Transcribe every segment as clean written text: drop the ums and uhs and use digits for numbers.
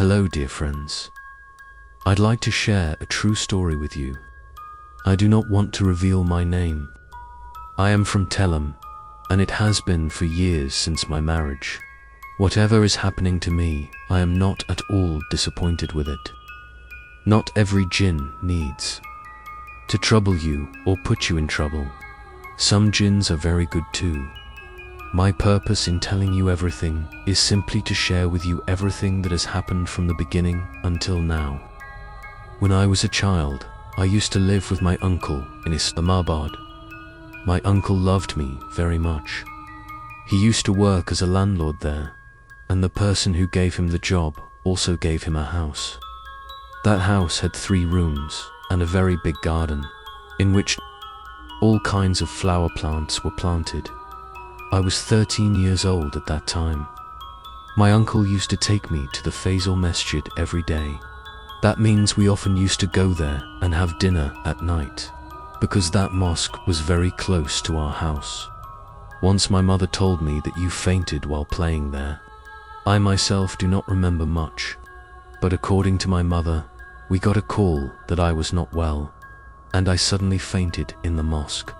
Hello, dear friends. I'd like to share a true story with you. I do not want to reveal my name. I am from Telem, and it has been for years since my marriage. Whatever is happening to me, I am not at all disappointed with it. Not every jinn needs to trouble you or put you in trouble. Some jinns are very good too. My purpose in telling you everything is simply to share with you everything that has happened from the beginning until now. When I was a child, I used to live with my uncle in Islamabad. My uncle loved me very much. He used to work as a landlord there, and the person who gave him the job also gave him a house. That house had 3 rooms and a very big garden, in which all kinds of flower plants were planted. I was 13 years old at that time. My uncle used to take me to the Faisal Masjid every day. That means we often used to go there and have dinner at night, because that mosque was very close to our house. Once my mother told me that you fainted while playing there. I myself do not remember much, but according to my mother, we got a call that I was not well, and I suddenly fainted in the mosque.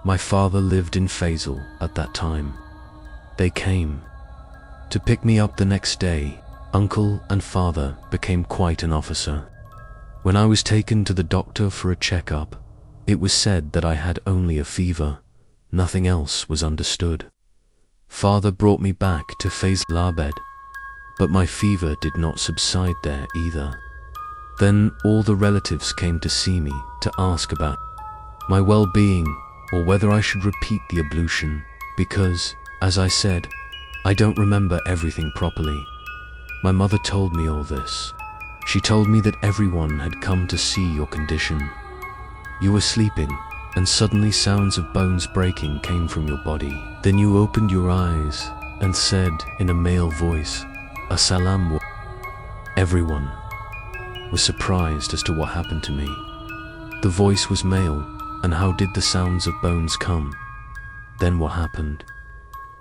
My father lived in Faisal at that time. They came to pick me up the next day. Uncle and father became quite an officer. When I was taken to the doctor for a checkup, it was said that I had only a fever. Nothing else was understood. Father brought me back to Faisalabad, but my fever did not subside there either. Then all the relatives came to see me to ask about my well-being, or whether I should repeat the ablution, because, as I said, I don't remember everything properly. My mother told me all this. She told me that everyone had come to see your condition. You were sleeping, and suddenly sounds of bones breaking came from your body. Then you opened your eyes and said in a male voice, "Assalamu." Everyone was surprised as to what happened to me. The voice was male, and how did the sounds of bones come? Then what happened?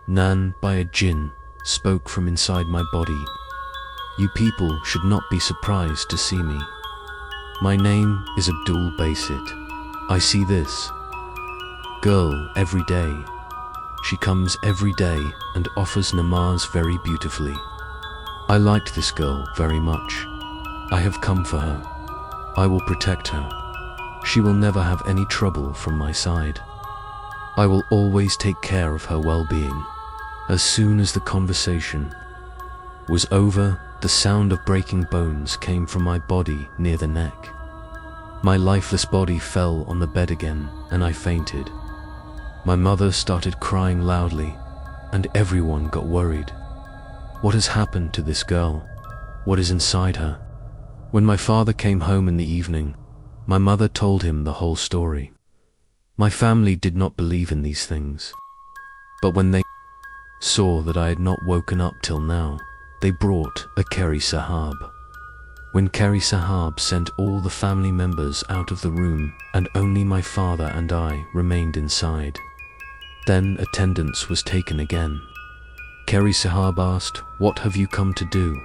Nan, by a jinn, spoke from inside my body. You people should not be surprised to see me. My name is Abdul Basit. I see this girl every day. She comes every day and offers namaz very beautifully. I liked this girl very much. I have come for her. I will protect her. She will never have any trouble from my side. I will always take care of her well-being. As soon as the conversation was over, the sound of breaking bones came from my body near the neck. My lifeless body fell on the bed again, and I fainted. My mother started crying loudly, and everyone got worried. What has happened to this girl? What is inside her? When my father came home in the evening, my mother told him the whole story. My family did not believe in these things, but when they saw that I had not woken up till now, they brought a Kari Sahab. When Kari Sahab sent all the family members out of the room, and only my father and I remained inside. Then attendance was taken again. Kari Sahab asked, "What have you come to do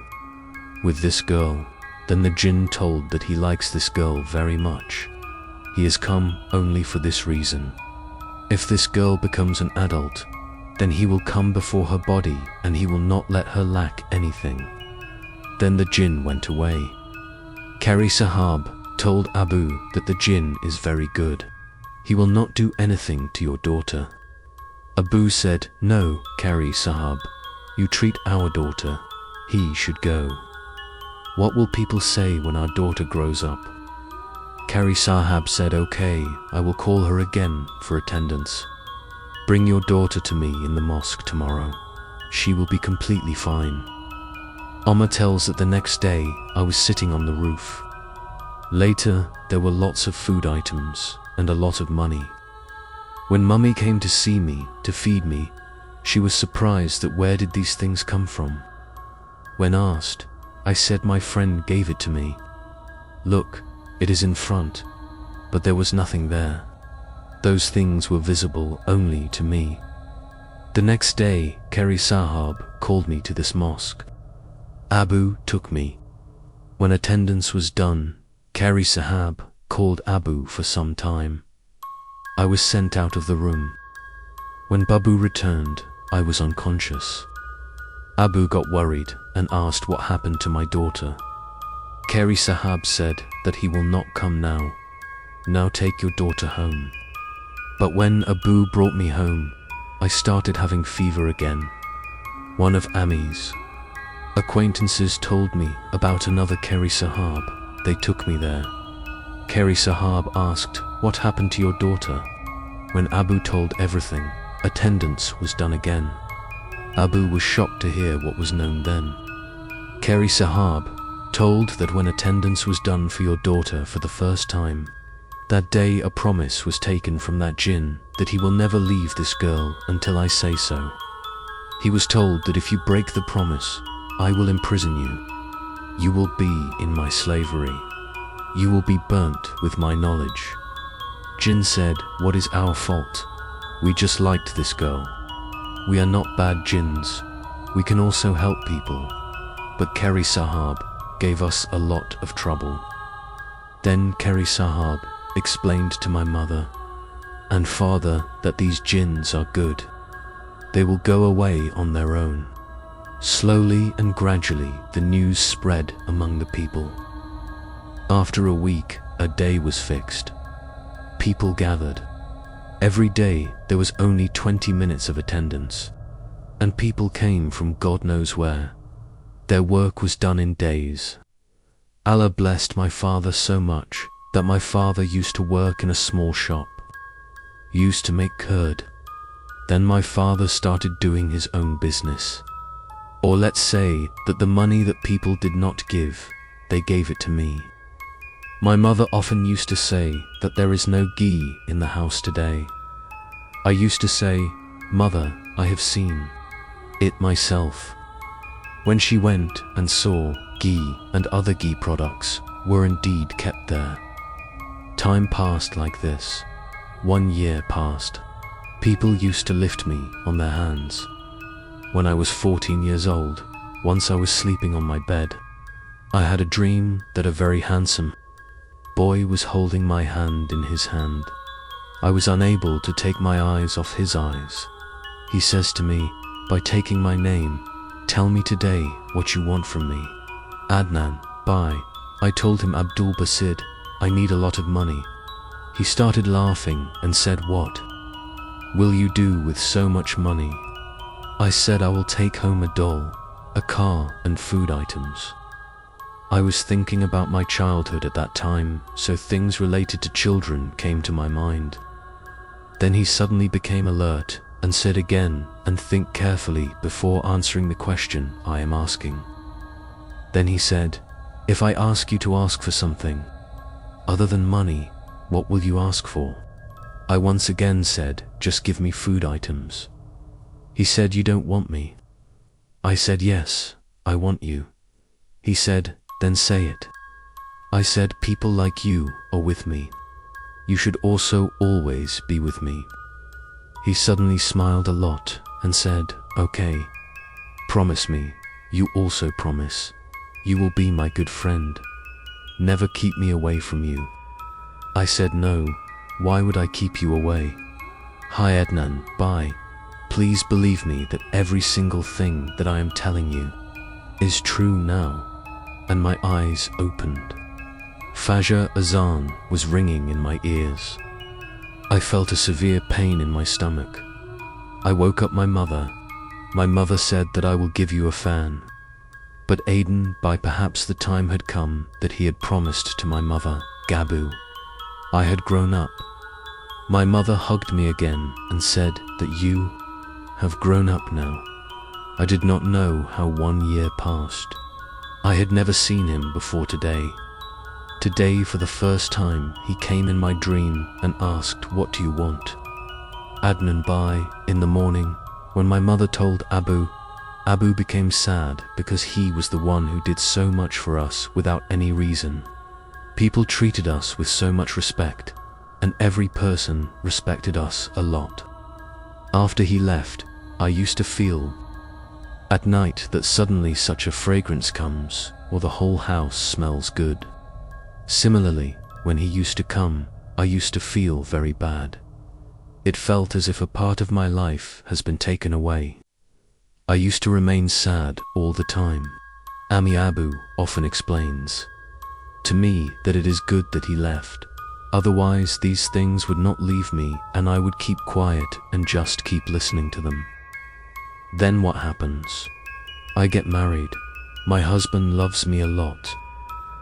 with this girl?" Then the jinn told that he likes this girl very much. He has come only for this reason. If this girl becomes an adult, then he will come before her body and he will not let her lack anything. Then the jinn went away. Kari Sahab told Abu that the jinn is very good. He will not do anything to your daughter. Abu said, "No, Kari Sahab, you treat our daughter. He should go. What will people say when our daughter grows up?" Kari Sahab said, "Okay, I will call her again for attendance. Bring your daughter to me in the mosque tomorrow. She will be completely fine." Omar tells that the next day I was sitting on the roof. Later, there were lots of food items and a lot of money. When Mummy came to see me to feed me, she was surprised that where did these things come from? When asked, I said my friend gave it to me. Look, it is in front, but there was nothing there. Those things were visible only to me. The next day, Kari Sahab called me to this mosque. Abu took me. When attendance was done, Kari Sahab called Abu for some time. I was sent out of the room. When Babu returned, I was unconscious. Abu got worried and asked what happened to my daughter. Kari Sahab said that he will not come now. Now take your daughter home. But when Abu brought me home, I started having fever again. One of Ami's acquaintances told me about another Kari Sahab. They took me there. Kari Sahab asked, "What happened to your daughter?" When Abu told everything, attendance was done again. Abu was shocked to hear what was known then. Kari Sahab told that when attendance was done for your daughter for the first time, that day a promise was taken from that jinn that he will never leave this girl until I say so. He was told that if you break the promise, I will imprison you. You will be in my slavery. You will be burnt with my knowledge. Jinn said, "What is our fault? We just liked this girl. We are not bad jinns. We can also help people." But Kari Sahab gave us a lot of trouble. Then Kari Sahab explained to my mother and father that these jinns are good. They will go away on their own. Slowly and gradually, the news spread among the people. After a week, a day was fixed. People gathered. Every day, there was only 20 minutes of attendance, and people came from God knows where. Their work was done in days. Allah blessed my father so much that my father used to work in a small shop, used to make curd. Then my father started doing his own business. Or let's say that the money that people did not give, they gave it to me. My mother often used to say that there is no ghee in the house today. I used to say, "Mother, I have seen it myself." When she went and saw ghee and other ghee products were indeed kept there. Time passed like this. 1 year passed. People used to lift me on their hands. When I was 14 years old, once I was sleeping on my bed, I had a dream that a very handsome boy was holding my hand in his hand. I was unable to take my eyes off his eyes. He says to me, by taking my name, "Tell me today what you want from me." Adnan, bye. I told him, "Abdul Basid, I need a lot of money." He started laughing and said, "What will you do with so much money?" I said, "I will take home a doll, a car and food items." I was thinking about my childhood at that time, so things related to children came to my mind. Then he suddenly became alert and said again, "And think carefully before answering the question I am asking." Then he said, "If I ask you to ask for something other than money, what will you ask for?" I once again said, "Just give me food items." He said, "You don't want me." I said, "Yes, I want you." He said, "Then say it." I said, "People like you are with me. You should also always be with me." He suddenly smiled a lot and said, "Okay, promise me, you also promise. You will be my good friend. Never keep me away from you." I said, "No, why would I keep you away?" "Hi Adnan, bye. Please believe me that every single thing that I am telling you is true now." And my eyes opened. Fajr Azan was ringing in my ears. I felt a severe pain in my stomach. I woke up my mother. My mother said that I will give you a fan. But Aiden, by perhaps the time had come that he had promised to my mother, Gabu. I had grown up. My mother hugged me again and said that you have grown up now. I did not know how 1 year passed. I had never seen him before today. Today, for the first time, he came in my dream and asked, "What do you want?" Adnan Bhai, in the morning, when my mother told Abu, Abu became sad because he was the one who did so much for us without any reason. People treated us with so much respect, and every person respected us a lot. After he left, I used to feel At night that suddenly such a fragrance comes, or the whole house smells good. Similarly, when he used to come, I used to feel very bad. It felt as if a part of my life has been taken away. I used to remain sad all the time. Ami Abu often explains to me that it is good that he left. Otherwise these things would not leave me and I would keep quiet and just keep listening to them. Then what happens? I get married. My husband loves me a lot.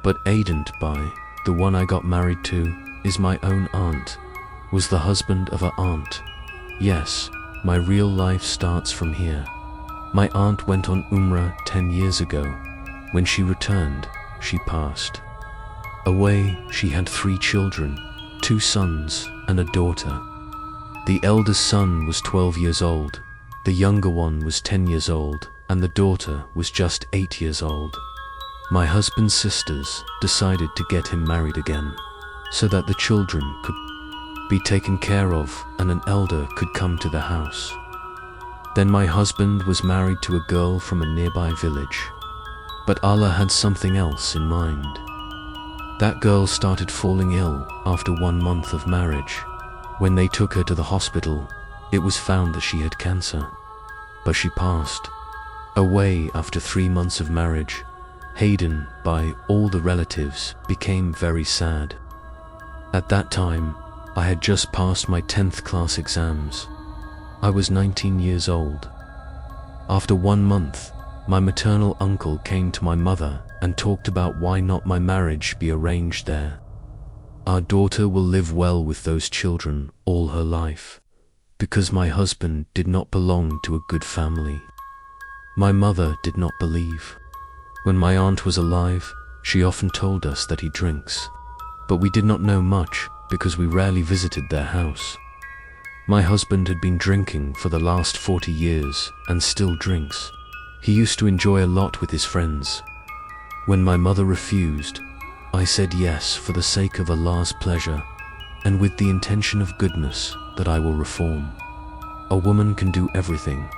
But Aident by, the one I got married to, is my own aunt, was the husband of an aunt. Yes, my real life starts from here. My aunt went on Umrah 10 years ago. When she returned, she passed away. She had 3 children, 2 sons and a daughter. The eldest son was 12 years old, the younger one was 10 years old, and the daughter was just 8 years old. My husband's sisters decided to get him married again, so that the children could be taken care of and an elder could come to the house. Then my husband was married to a girl from a nearby village. But Allah had something else in mind. That girl started falling ill after 1 month of marriage. When they took her to the hospital, it was found that she had cancer. But she passed away after 3 months of marriage. Hayden, by all the relatives, became very sad. At that time, I had just passed my 10th class exams. I was 19 years old. After 1 month, my maternal uncle came to my mother and talked about why not my marriage be arranged there. Our daughter will live well with those children all her life, because my husband did not belong to a good family. My mother did not believe. When my aunt was alive, she often told us that he drinks, but we did not know much because we rarely visited their house. My husband had been drinking for the last 40 years and still drinks. He used to enjoy a lot with his friends. When my mother refused, I said yes for the sake of Allah's pleasure and with the intention of goodness that I will reform. A woman can do everything.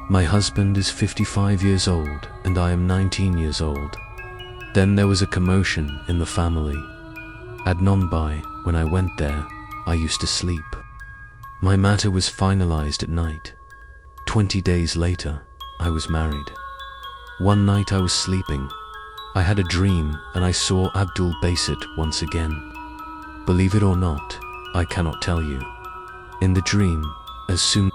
My husband is 55 years old and I am 19 years old. Then there was a commotion in the family. Adnan Bhai, when I went there, I used to sleep. My matter was finalized at night. 20 days later, I was married. One night I was sleeping. I had a dream and I saw Abdul Basit once again. Believe it or not, I cannot tell you. In the dream, as soon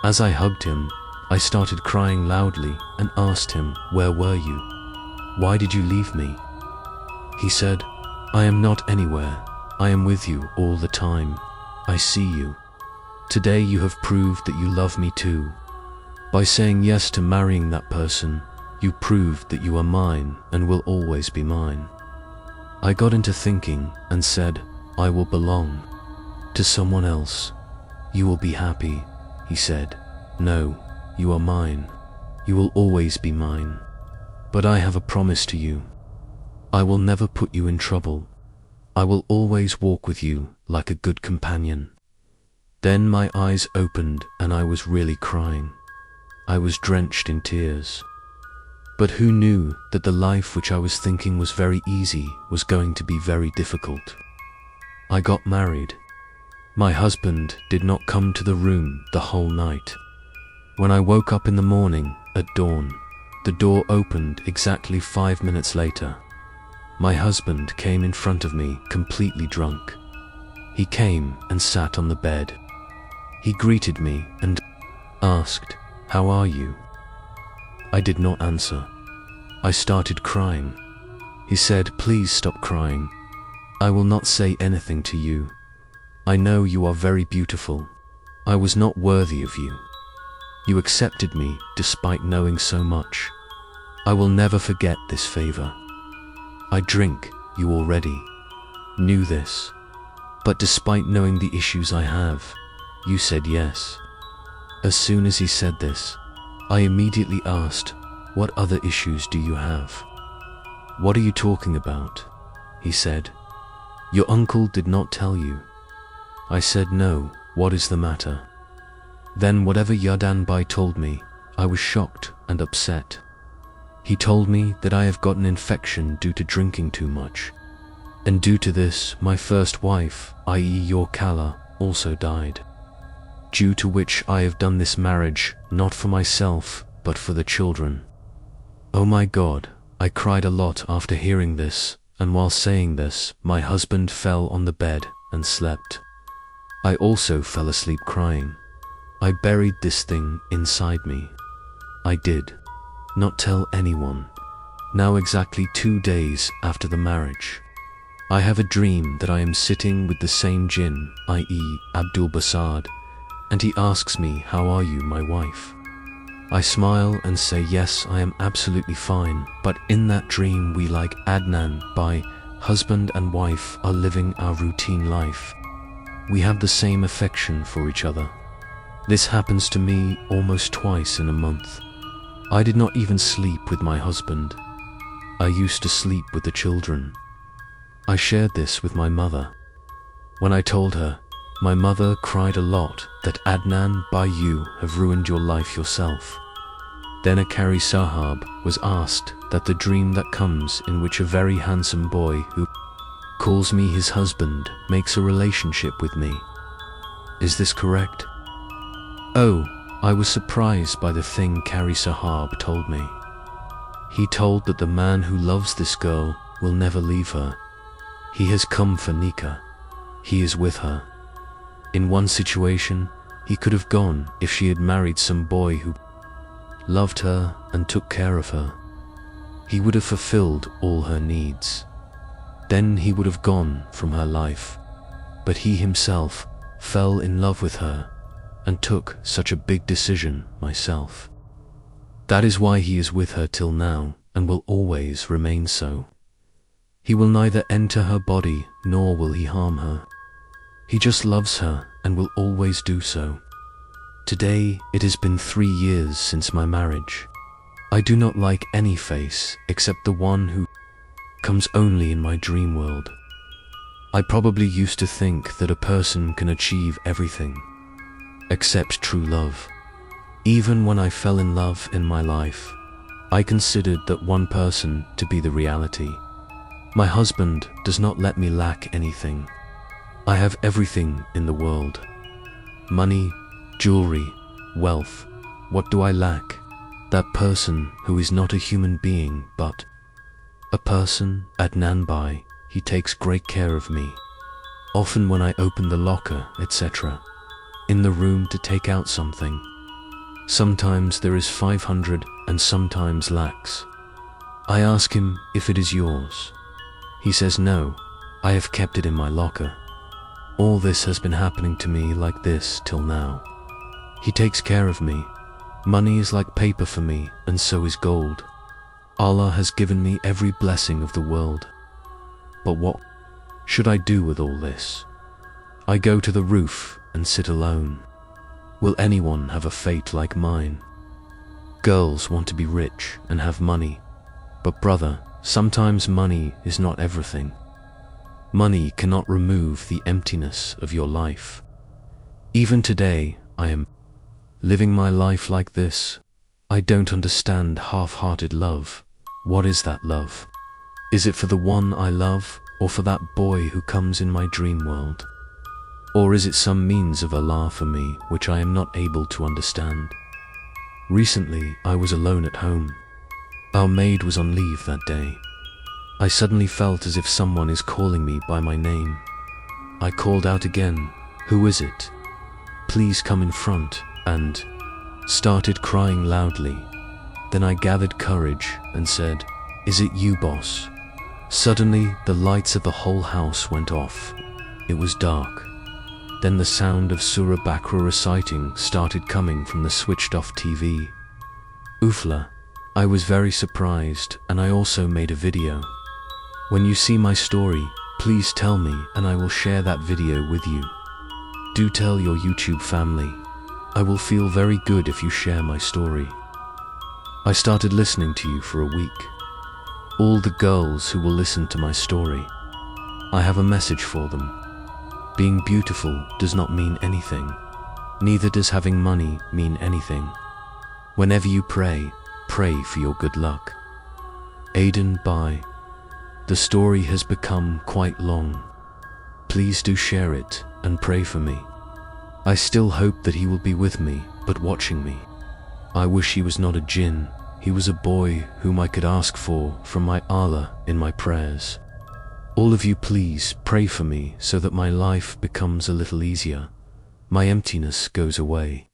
as I hugged him, I started crying loudly and asked him, "Where were you? Why did you leave me?" He said, "I am not anywhere. I am with you all the time. I see you. Today you have proved that you love me too. By saying yes to marrying that person, you proved that you are mine and will always be mine." I got into thinking and said, "I will belong to someone else. You will be happy." He said, "No, you are mine. You will always be mine. But I have a promise to you. I will never put you in trouble. I will always walk with you like a good companion." Then my eyes opened and I was really crying. I was drenched in tears. But who knew that the life which I was thinking was very easy was going to be very difficult? I got married. My husband did not come to the room the whole night. When I woke up in the morning at dawn, the door opened exactly 5 minutes later. My husband came in front of me completely drunk. He came and sat on the bed. He greeted me and asked, "How are you?" I did not answer. I started crying. He said, "Please stop crying. I will not say anything to you. I know you are very beautiful. I was not worthy of you. You accepted me despite knowing so much. I will never forget this favor. I drink, you already knew this. But despite knowing the issues I have, you said yes." As soon as he said this, I immediately asked, "What other issues do you have? What are you talking about?" He said, "Your uncle did not tell you." I said, "No, what is the matter?" Then whatever Yadan Bai told me, I was shocked and upset. He told me that I have got an infection due to drinking too much, and due to this, my first wife, i.e. your Kala, also died. Due to which I have done this marriage, not for myself, but for the children. Oh my God, I cried a lot after hearing this, and while saying this, my husband fell on the bed and slept. I also fell asleep crying. I buried this thing inside me. I did not tell anyone. Now exactly 2 days after the marriage, I have a dream that I am sitting with the same jinn, i.e. Abdul Basad, and he asks me, "How are you, my wife?" I smile and say, "Yes, I am absolutely fine," but in that dream we, like Adnan, by husband and wife, are living our routine life. We have the same affection for each other. This happens to me almost twice in a month. I did not even sleep with my husband. I used to sleep with the children. I shared this with my mother. When I told her, my mother cried a lot that Adnan, by you, have ruined your life yourself. Then a Kari Sahab was asked that the dream that comes in which a very handsome boy who calls me his husband makes a relationship with me. Is this correct? Oh, I was surprised by the thing Kari Sahab told me. He told that the man who loves this girl will never leave her. He has come for Nika. He is with her. In one situation, he could have gone if she had married some boy who loved her and took care of her. He would have fulfilled all her needs. Then he would have gone from her life. But he himself fell in love with her and took such a big decision myself. That is why he is with her till now and will always remain so. He will neither enter her body nor will he harm her. He just loves her and will always do so. Today it has been 3 years since my marriage. I do not like any face except the one who comes only in my dream world. I probably used to think that a person can achieve everything except true love. Even when I fell in love in my life, I considered that one person to be the reality. My husband does not let me lack anything. I have everything in the world. Money, jewelry, wealth. What do I lack? That person who is not a human being but a person, Adnan Bhai, he takes great care of me. Often when I open the locker, etc., in the room to take out something, sometimes there is 500 and sometimes lakhs. I ask him if it is yours. He says no, I have kept it in my locker. All this has been happening to me like this till now. He takes care of me. Money is like paper for me, and so is gold. Allah has given me every blessing of the world. But what should I do with all this? I go to the roof and sit alone. Will anyone have a fate like mine? Girls want to be rich and have money. But brother, sometimes money is not everything. Money cannot remove the emptiness of your life. Even today, I am living my life like this. I don't understand half-hearted love. What is that love? Is it for the one I love, or for that boy who comes in my dream world? Or is it some means of Allah for me which I am not able to understand? Recently, I was alone at home. Our maid was on leave that day. I suddenly felt as if someone is calling me by my name. I called out again, "Who is it? Please come in front," and started crying loudly. Then I gathered courage and said, "Is it you, boss?" Suddenly, the lights of the whole house went off. It was dark. Then the sound of Surah Baqarah reciting started coming from the switched-off TV. Oofla, I was very surprised, and I also made a video. When you see my story, please tell me and I will share that video with you. Do tell your YouTube family. I will feel very good if you share my story. I started listening to you for a week. All the girls who will listen to my story, I have a message for them. Being beautiful does not mean anything. Neither does having money mean anything. Whenever you pray, pray for your good luck. Aiden, bye. The story has become quite long. Please do share it and pray for me. I still hope that he will be with me, but watching me. I wish he was not a jinn. He was a boy whom I could ask for from my Allah in my prayers. All of you, please pray for me so that my life becomes a little easier. My emptiness goes away.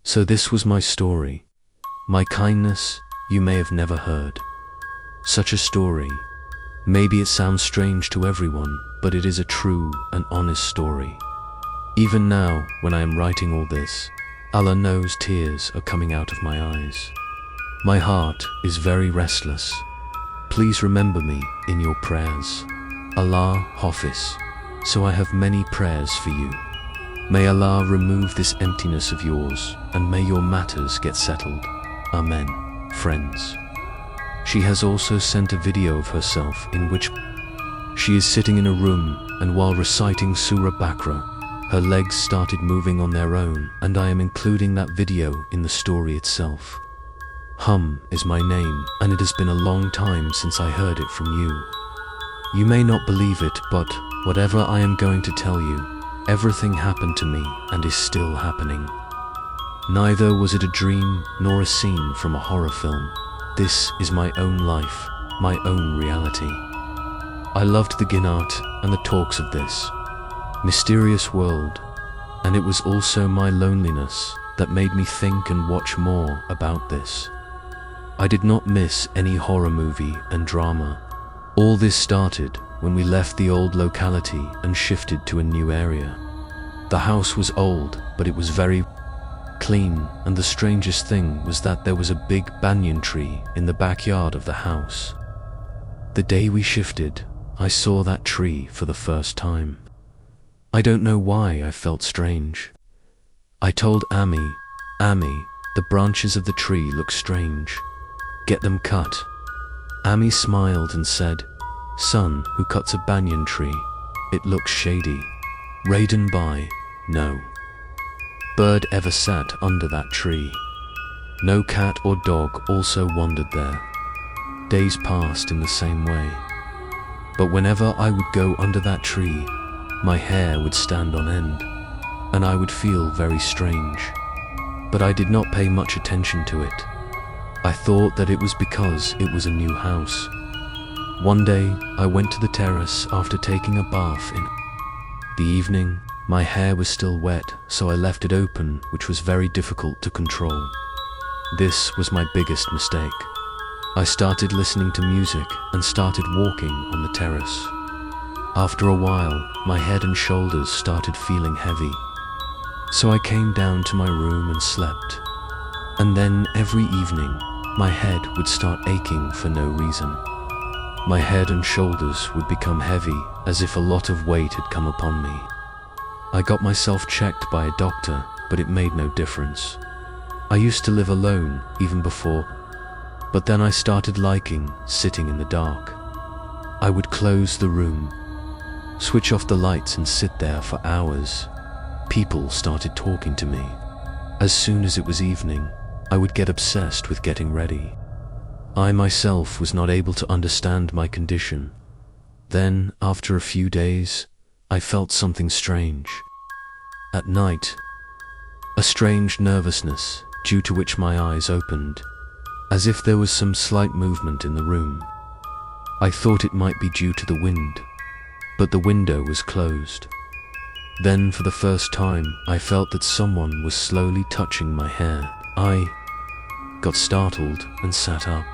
So this was my story. My kindness you may have never heard. Such a story. Maybe it sounds strange to everyone, but it is a true and honest story. Even now, when I am writing all this, Allah knows tears are coming out of my eyes. My heart is very restless. Please remember me in your prayers. Allah Hafiz. So I have many prayers for you. May Allah remove this emptiness of yours, and may your matters get settled. Amen, friends. She has also sent a video of herself in which she is sitting in a room, and while reciting Surah Baqarah, her legs started moving on their own, and I am including that video in the story itself. Hum is my name, and it has been a long time since I heard it from you. You may not believe it, but whatever I am going to tell you, everything happened to me and is still happening. Neither was it a dream nor a scene from a horror film. This is my own life, my own reality. I loved the Ginat and the talks of this mysterious world, and it was also my loneliness that made me think and watch more about this. I did not miss any horror movie and drama. All this started when we left the old locality and shifted to a new area. The house was old, but it was very clean, and the strangest thing was that there was a big banyan tree in the backyard of the house. The day we shifted, I saw that tree for the first time. I don't know why I felt strange. I told Ami, the branches of the tree look strange. Get them cut. Ami smiled and said, son who cuts a banyan tree, it looks shady. Raiden, bye. No bird ever sat under that tree. No cat or dog also wandered there. Days passed in the same way. But whenever I would go under that tree, my hair would stand on end, and I would feel very strange. But I did not pay much attention to it. I thought that it was because it was a new house. One day, I went to the terrace after taking a bath in the evening. My hair was still wet, so I left it open, which was very difficult to control. This was my biggest mistake. I started listening to music and started walking on the terrace. After a while, my head and shoulders started feeling heavy. So I came down to my room and slept. And then every evening, my head would start aching for no reason. My head and shoulders would become heavy, as if a lot of weight had come upon me. I got myself checked by a doctor, but it made no difference. I used to live alone, even before, but then I started liking sitting in the dark. I would close the room, switch off the lights and sit there for hours. People started talking to me. As soon as it was evening, I would get obsessed with getting ready. I myself was not able to understand my condition. Then, after a few days, I felt something strange. At night, a strange nervousness, due to which my eyes opened, as if there was some slight movement in the room. I thought it might be due to the wind, but the window was closed. Then, for the first time, I felt that someone was slowly touching my hair. I got startled and sat up,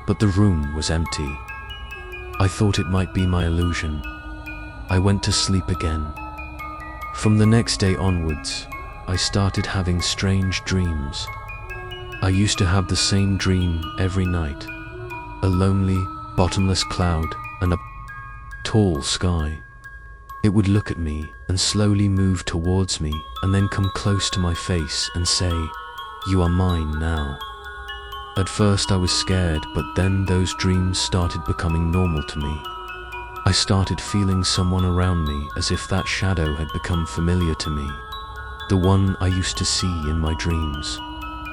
but the room was empty. I thought it might be my illusion. I went to sleep again. From the next day onwards, I started having strange dreams. I used to have the same dream every night. A lonely, bottomless cloud and a tall sky. It would look at me and slowly move towards me and then come close to my face and say, "You are mine now." At first I was scared, but then those dreams started becoming normal to me. I started feeling someone around me as if that shadow had become familiar to me. The one I used to see in my dreams,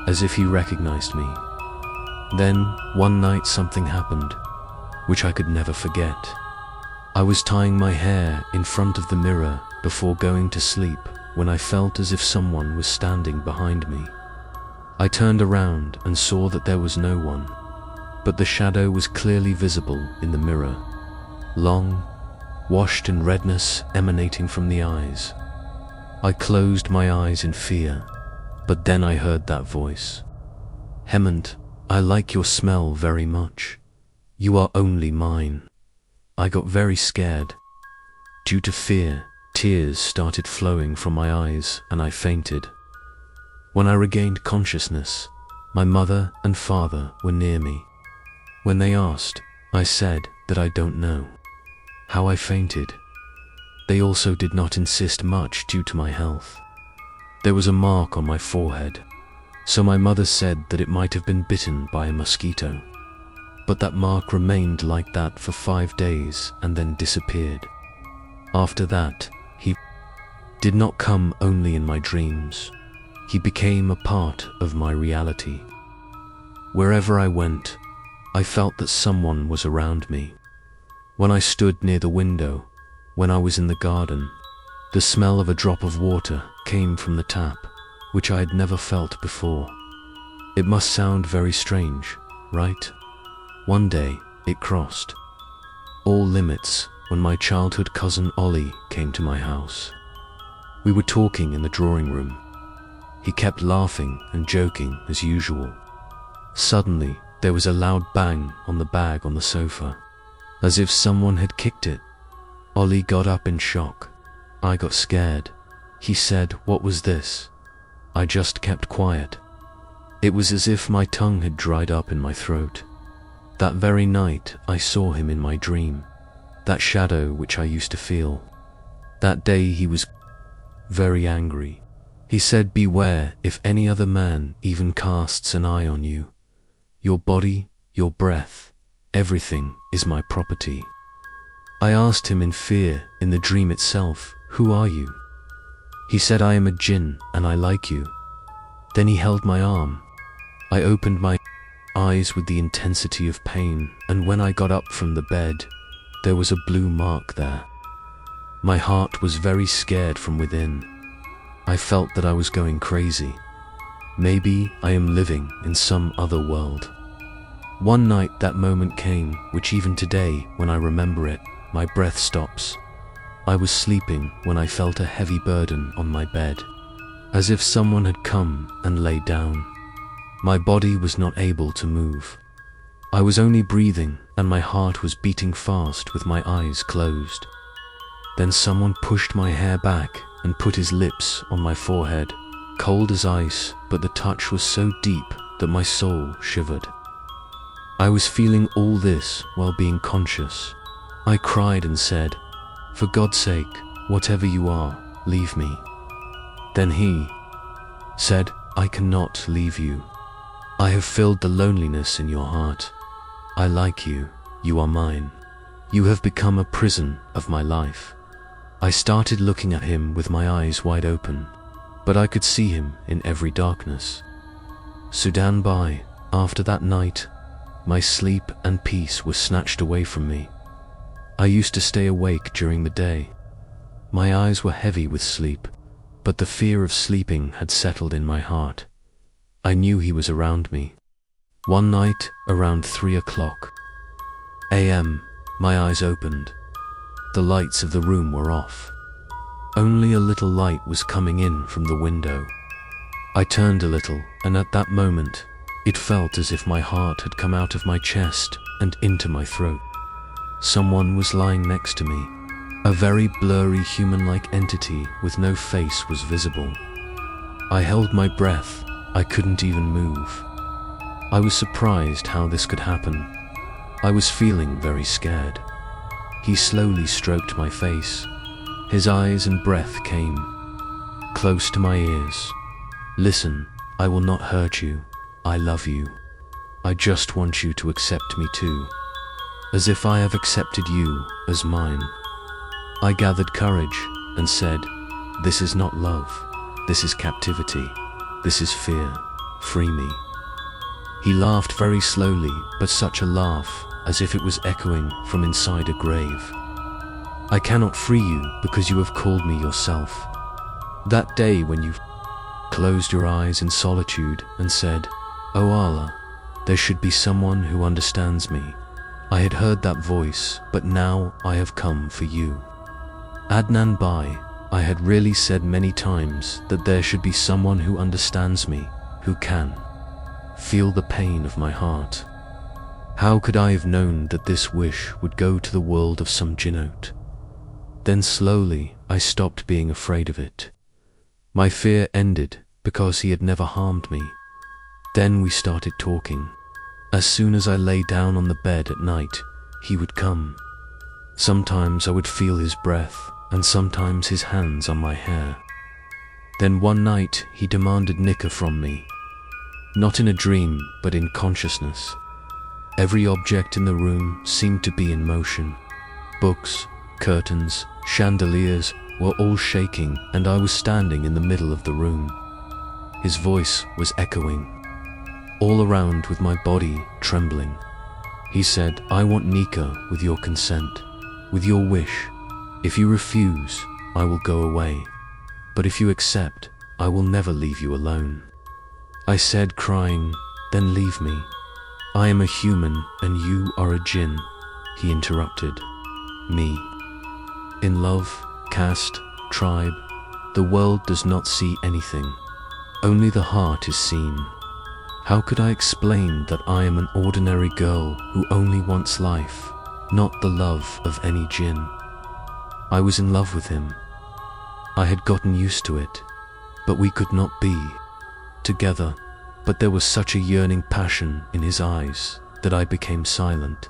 as if he recognized me. Then, one night something happened, which I could never forget. I was tying my hair in front of the mirror before going to sleep when I felt as if someone was standing behind me. I turned around and saw that there was no one, but the shadow was clearly visible in the mirror, long, washed in redness emanating from the eyes. I closed my eyes in fear, but then I heard that voice. "Hemant, I like your smell very much. You are only mine." I got very scared. Due to fear, tears started flowing from my eyes and I fainted. When I regained consciousness, my mother and father were near me. When they asked, I said that I don't know how I fainted. They also did not insist much due to my health. There was a mark on my forehead, so my mother said that it might have been bitten by a mosquito. But that mark remained like that for 5 days and then disappeared. After that, he did not come only in my dreams. He became a part of my reality. Wherever I went, I felt that someone was around me. When I stood near the window, when I was in the garden, the smell of a drop of water came from the tap, which I had never felt before. It must sound very strange, right? One day, it crossed all limits when my childhood cousin Ollie came to my house. We were talking in the drawing room. He kept laughing and joking as usual. Suddenly, there was a loud bang on the bag on the sofa, as if someone had kicked it. Ollie got up in shock. I got scared. He said, "What was this?" I just kept quiet. It was as if my tongue had dried up in my throat. That very night, I saw him in my dream, that shadow which I used to feel. That day he was very angry. He said, "Beware if any other man even casts an eye on you. Your body, your breath, everything is my property." I asked him in fear in the dream itself, "Who are you?" He said, "I am a jinn and I like you." Then he held my arm. I opened my eyes with the intensity of pain, and when I got up from the bed, there was a blue mark there. My heart was very scared from within. I felt that I was going crazy. Maybe I am living in some other world. One night that moment came, which even today, when I remember it, my breath stops. I was sleeping when I felt a heavy burden on my bed, as if someone had come and laid down. My body was not able to move. I was only breathing and my heart was beating fast with my eyes closed. Then someone pushed my hair back and put his lips on my forehead, cold as ice, but the touch was so deep that my soul shivered. I was feeling all this while being conscious. I cried and said, "For God's sake, whatever you are, leave me." Then he said, "I cannot leave you. I have filled the loneliness in your heart. I like you. You are mine. You have become a prison of my life." I started looking at him with my eyes wide open, but I could see him in every darkness. Sudan by, after that night, my sleep and peace were snatched away from me. I used to stay awake during the day. My eyes were heavy with sleep, but the fear of sleeping had settled in my heart. I knew he was around me. One night, around 3 a.m., my eyes opened. The lights of the room were off. Only a little light was coming in from the window. I turned a little, and at that moment, it felt as if my heart had come out of my chest and into my throat. Someone was lying next to me. A very blurry human-like entity with no face was visible. I held my breath. I couldn't even move. I was surprised how this could happen. I was feeling very scared. He slowly stroked my face. His eyes and breath came close to my ears. "Listen, I will not hurt you. I love you. I just want you to accept me too, as if I have accepted you as mine." I gathered courage and said, "This is not love. This is captivity. This is fear. Free me." He laughed very slowly, but such a laugh, as if it was echoing from inside a grave. I cannot free you because you have called me yourself. That day when you closed your eyes in solitude and said, "Oh Allah, there should be someone who understands me." I had heard that voice, but now I have come for you. Adnan Bhai, I had really said many times that there should be someone who understands me, who can feel the pain of my heart. How could I have known that this wish would go to the world of some jinnot? Then slowly I stopped being afraid of it. My fear ended because he had never harmed me. Then we started talking. As soon as I lay down on the bed at night, he would come. Sometimes I would feel his breath, and sometimes his hands on my hair. Then one night he demanded nikah from me. Not in a dream, but in consciousness. Every object in the room seemed to be in motion. Books, curtains, chandeliers were all shaking, and I was standing in the middle of the room. His voice was echoing all around with my body trembling. He said, "I want nikah with your consent, with your wish. If you refuse, I will go away. But if you accept, I will never leave you alone." I said, crying, "Then leave me. I am a human and you are a jinn." He interrupted me. In love, caste, tribe, the world does not see anything. Only the heart is seen. How could I explain that I am an ordinary girl who only wants life, not the love of any jinn? I was in love with him. I had gotten used to it, but we could not be together. But there was such a yearning passion in his eyes that I became silent.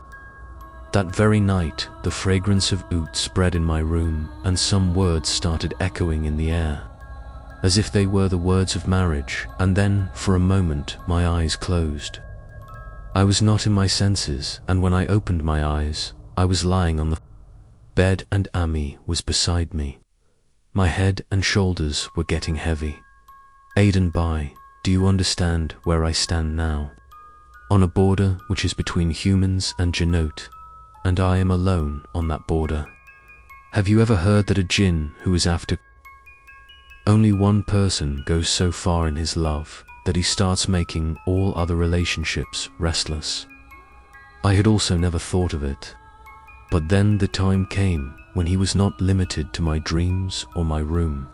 That very night, the fragrance of oud spread in my room, and some words started echoing in the air, as if they were the words of marriage, and then, for a moment, my eyes closed. I was not in my senses, and when I opened my eyes, I was lying on the bed and Ami was beside me. My head and shoulders were getting heavy. Aiden Bhai, do you understand where I stand now? On a border which is between humans and jinnot, and I am alone on that border. Have you ever heard that a jinn who is after only one person goes so far in his love that he starts making all other relationships restless? I had also never thought of it. But then the time came when he was not limited to my dreams or my room.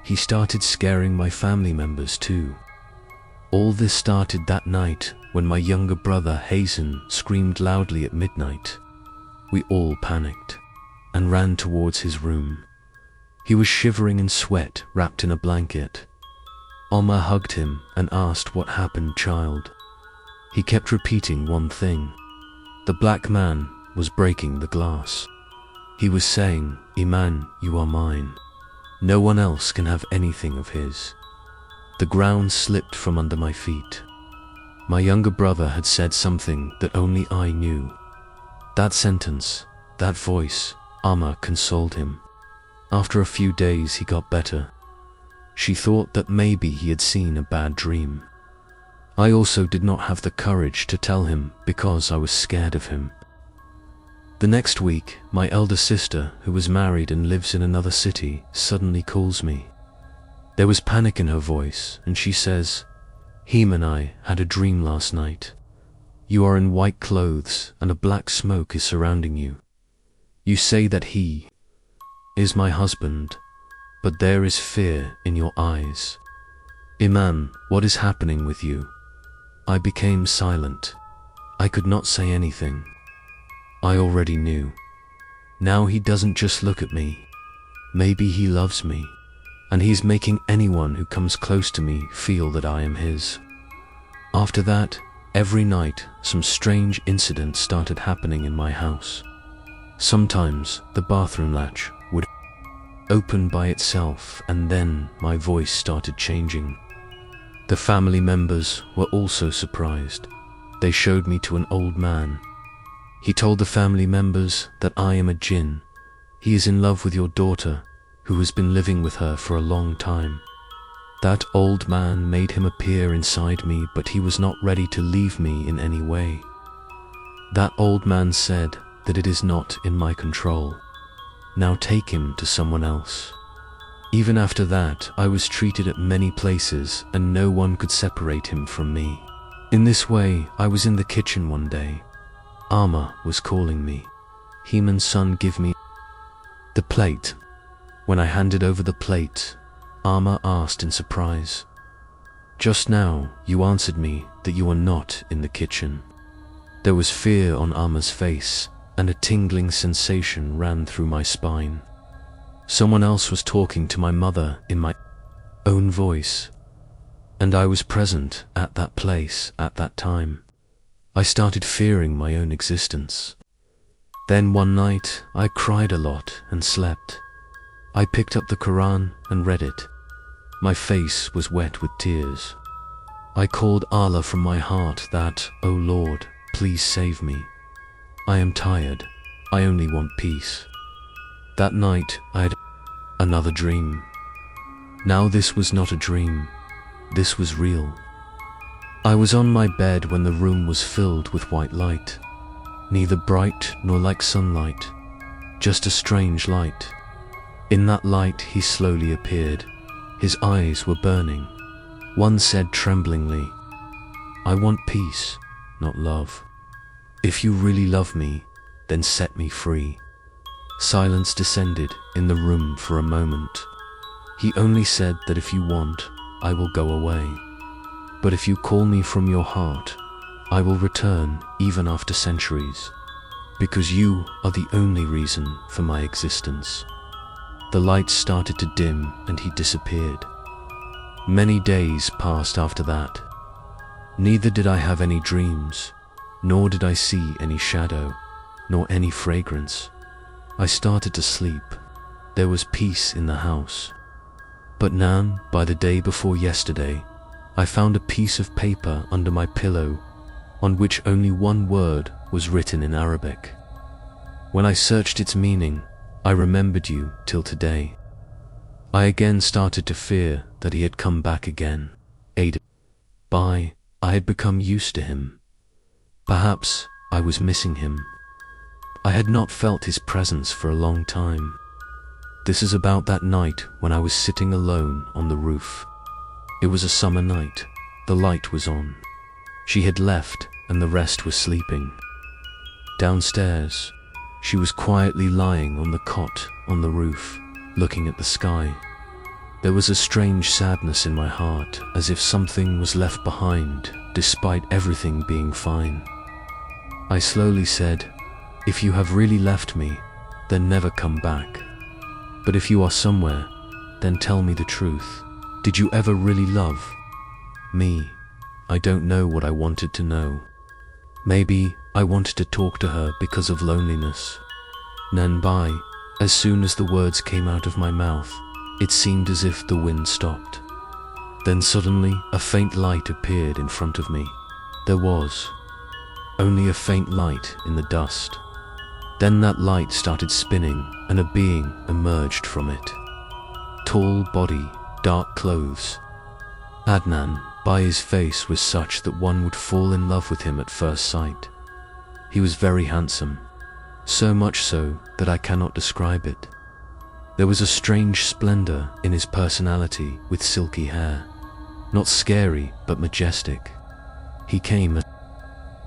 He started scaring my family members too. All this started that night when my younger brother Hazen screamed loudly at midnight. We all panicked and ran towards his room. He was shivering in sweat, wrapped in a blanket. Omar hugged him and asked, "What happened, child?" He kept repeating one thing. The black man was breaking the glass. He was saying, "Iman, you are mine. No one else can have anything of his." The ground slipped from under my feet. My younger brother had said something that only I knew. That sentence, that voice, Amma consoled him. After a few days he got better. She thought that maybe he had seen a bad dream. I also did not have the courage to tell him because I was scared of him. The next week, my elder sister, who was married and lives in another city, suddenly calls me. There was panic in her voice, and she says, "Him and I had a dream last night. You are in white clothes and a black smoke is surrounding you. You say that he is my husband, but there is fear in your eyes. Iman, what is happening with you?" I became silent. I could not say anything. I already knew. Now he doesn't just look at me. Maybe he loves me, and he's making anyone who comes close to me feel that I am his. After that, every night, some strange incidents started happening in my house. Sometimes the bathroom latch would open by itself, and then my voice started changing. The family members were also surprised. They showed me to an old man. He told the family members that I am a jinn. He is in love with your daughter, who has been living with her for a long time. That old man made him appear inside me, but he was not ready to leave me in any way. That old man said that it is not in my control. Now take him to someone else. Even after that, I was treated at many places and no one could separate him from me. In this way, I was in the kitchen one day. Amma was calling me. Heman's son, give me the plate. When I handed over the plate, Amma asked in surprise, "Just now, you answered me that you are not in the kitchen." There was fear on Amma's face, and a tingling sensation ran through my spine. Someone else was talking to my mother in my own voice, and I was present at that place at that time. I started fearing my own existence. Then one night, I cried a lot and slept. I picked up the Quran and read it. My face was wet with tears. I called Allah from my heart that, "O Lord, please save me. I am tired. I only want peace." That night, I had another dream. Now this was not a dream. This was real. I was on my bed when the room was filled with white light. Neither bright nor like sunlight, just a strange light. In that light he slowly appeared. His eyes were burning. One said tremblingly, "I want peace, not love. If you really love me, then set me free." Silence descended in the room for a moment. He only said that if you want, I will go away. But if you call me from your heart, I will return even after centuries, because you are the only reason for my existence. The light started to dim and he disappeared. Many days passed after that. Neither did I have any dreams, nor did I see any shadow, nor any fragrance. I started to sleep. There was peace in the house. But now, by the day before yesterday, I found a piece of paper under my pillow on which only one word was written in Arabic. When I searched its meaning, I remembered you till today. I again started to fear that he had come back again. I had become used to him. Perhaps I was missing him. I had not felt his presence for a long time. This is about that night when I was sitting alone on the roof. It was a summer night. The light was on. She had left and the rest was sleeping. Downstairs, she was quietly lying on the cot on the roof, looking at the sky. There was a strange sadness in my heart, as if something was left behind, despite everything being fine. I slowly said, "If you have really left me, then never come back. But if you are somewhere, then tell me the truth. Did you ever really love me?" I don't know what I wanted to know. Maybe I wanted to talk to her because of loneliness. Nanbai, as soon as the words came out of my mouth, it seemed as if the wind stopped. Then suddenly a faint light appeared in front of me. There was only a faint light in the dust. Then that light started spinning and a being emerged from it. Tall body, dark clothes. Adnan, by his face, was such that one would fall in love with him at first sight. He was very handsome, so much so that I cannot describe it. There was a strange splendor in his personality with silky hair, not scary but majestic. He came a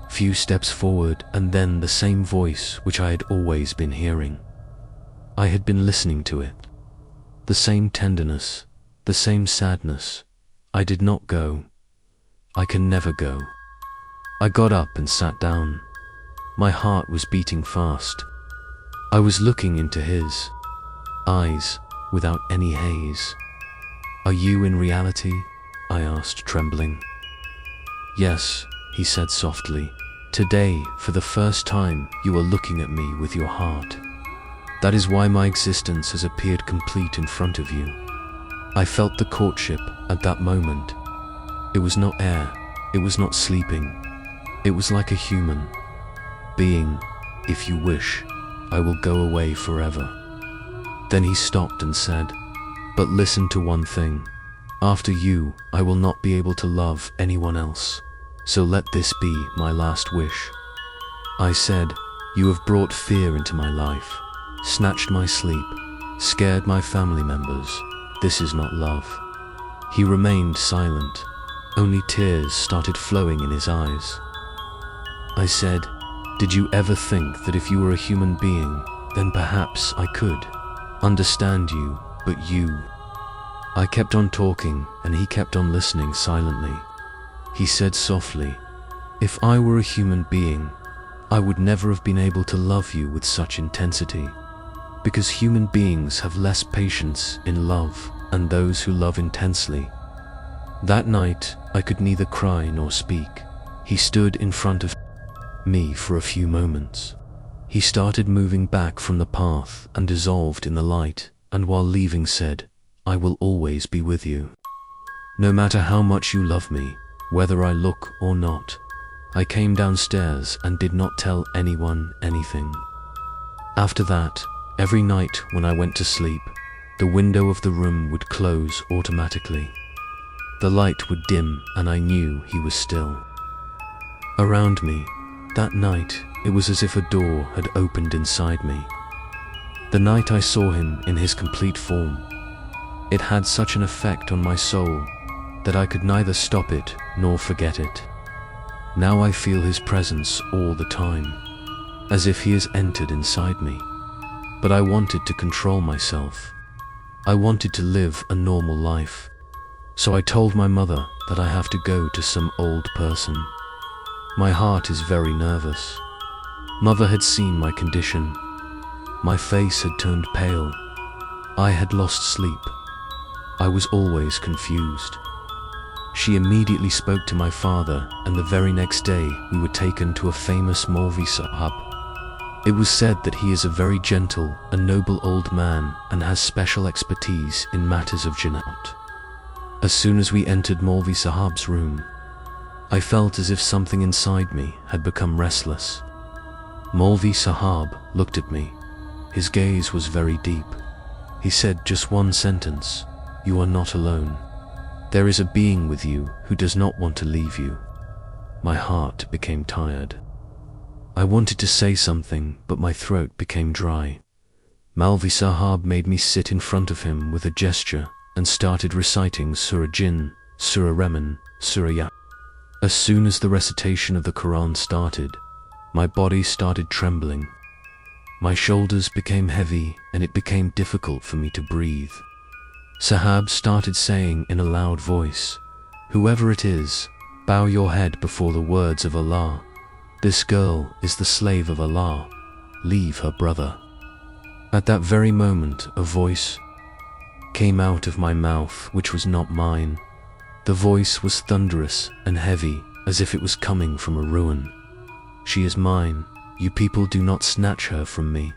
few steps forward and then the same voice which I had always been hearing. I had been listening to it. The same tenderness, the same sadness. I did not go. I can never go. I got up and sat down. My heart was beating fast. I was looking into his eyes without any haze. "Are you in reality?" I asked, trembling. "Yes," he said softly. "Today, for the first time, you are looking at me with your heart. That is why my existence has appeared complete in front of you." I felt the courtship at that moment. It was not air, it was not sleeping. It was like a human being. "If you wish, I will go away forever." Then he stopped and said, "But listen to one thing. After you, I will not be able to love anyone else. So let this be my last wish. I said, you have brought fear into my life, snatched my sleep, scared my family members. This is not love. He remained silent. Only tears started flowing in his eyes. I said, did you ever think that if you were a human being, then perhaps I could understand you, but you... I kept on talking, and he kept on listening silently. He said softly, if I were a human being, I would never have been able to love you with such intensity, because human beings have less patience in love and those who love intensely. That night, I could neither cry nor speak. He stood in front of me for a few moments. He started moving back from the path and dissolved in the light, and while leaving said, I will always be with you. No matter how much you love me, whether I look or not. I came downstairs and did not tell anyone anything. After that, every night when I went to sleep, the window of the room would close automatically. The light would dim and I knew he was still around me. That night, it was as if a door had opened inside me. The night I saw him in his complete form, it had such an effect on my soul that I could neither stop it nor forget it. Now I feel his presence all the time, as if he has entered inside me. But I wanted to control myself. I wanted to live a normal life. So I told my mother that I have to go to some old person. My heart is very nervous. Mother had seen my condition. My face had turned pale. I had lost sleep. I was always confused. She immediately spoke to my father, and the very next day we were taken to a famous Maulvi Sahab. It was said that he is a very gentle and noble old man and has special expertise in matters of Jannat. As soon as we entered Maulvi Sahab's room, I felt as if something inside me had become restless. Maulvi Sahab looked at me. His gaze was very deep. He said just one sentence, "You are not alone. There is a being with you who does not want to leave you." My heart became tired. I wanted to say something, but my throat became dry. Maulvi Sahab made me sit in front of him with a gesture and started reciting Surah Jinn, Surah Rahman, Surah Ya. As soon as the recitation of the Quran started, my body started trembling. My shoulders became heavy and it became difficult for me to breathe. Sahab started saying in a loud voice, "Whoever it is, bow your head before the words of Allah. This girl is the slave of Allah. Leave her brother." At that very moment, a voice came out of my mouth which was not mine. The voice was thunderous and heavy, as if it was coming from a ruin. "She is mine. You people do not snatch her from me."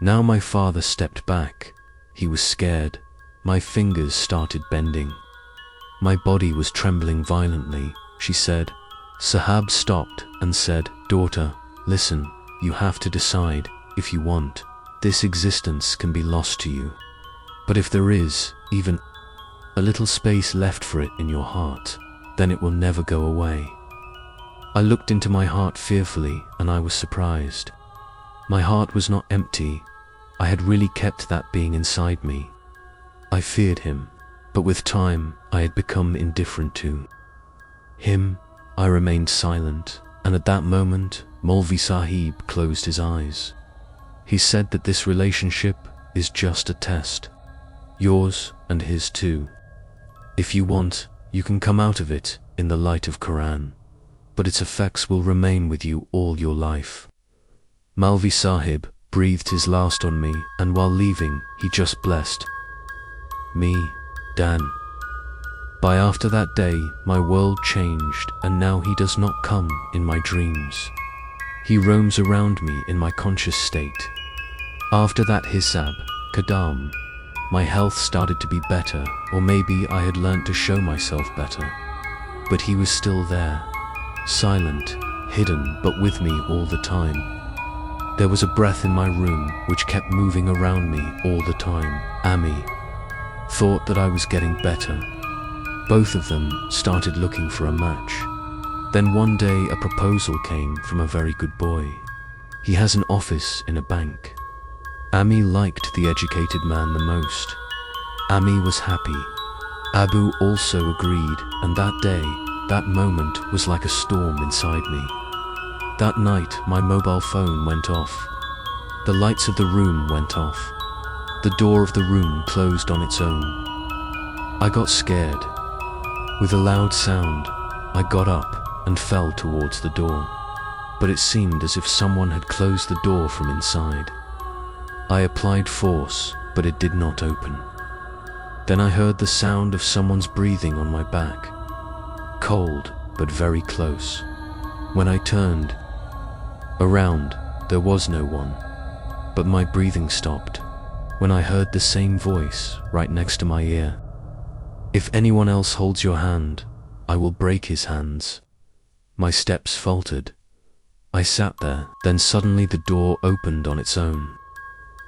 Now my father stepped back. He was scared. My fingers started bending. My body was trembling violently. She said. Sahab stopped and said, "Daughter, listen, you have to decide if you want. This existence can be lost to you. But if there is even a little space left for it in your heart, then it will never go away." I looked into my heart fearfully and I was surprised. My heart was not empty. I had really kept that being inside me. I feared him, but with time I had become indifferent to him. I remained silent, and at that moment Maulvi Sahib closed his eyes. He said that this relationship is just a test, yours and his too. If you want, you can come out of it in the light of Quran, but its effects will remain with you all your life. Maulvi Sahib breathed his last on me, and while leaving, he just blessed me, Dan. By after that day, my world changed, and now he does not come in my dreams. He roams around me in my conscious state. After that Hisab, Kadam, my health started to be better, or maybe I had learnt to show myself better. But he was still there, silent, hidden, but with me all the time. There was a breath in my room which kept moving around me all the time. Ami thought that I was getting better. Both of them started looking for a match. Then one day a proposal came from a very good boy. He has an office in a bank. Ami liked the educated man the most. Ami was happy. Abu also agreed, and that day, that moment was like a storm inside me. That night, my mobile phone went off. The lights of the room went off. The door of the room closed on its own. I got scared. With a loud sound, I got up and fell towards the door. But it seemed as if someone had closed the door from inside. I applied force, but it did not open. Then I heard the sound of someone's breathing on my back. Cold, but very close. When I turned around, there was no one. But my breathing stopped when I heard the same voice right next to my ear. If anyone else holds your hand, I will break his hands. My steps faltered. I sat there, then suddenly the door opened on its own.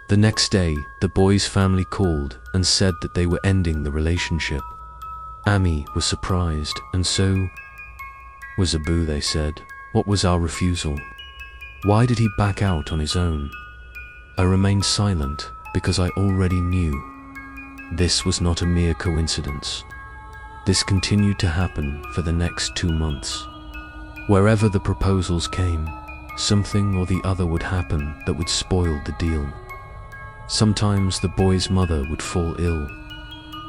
The next day, the boy's family called and said that they were ending the relationship. Ami was surprised, and so was Abu. They said, "What was our refusal? Why did he back out on his own?" I remained silent because I already knew. This was not a mere coincidence. This continued to happen for the next 2 months. Wherever the proposals came, something or the other would happen that would spoil the deal. Sometimes the boy's mother would fall ill.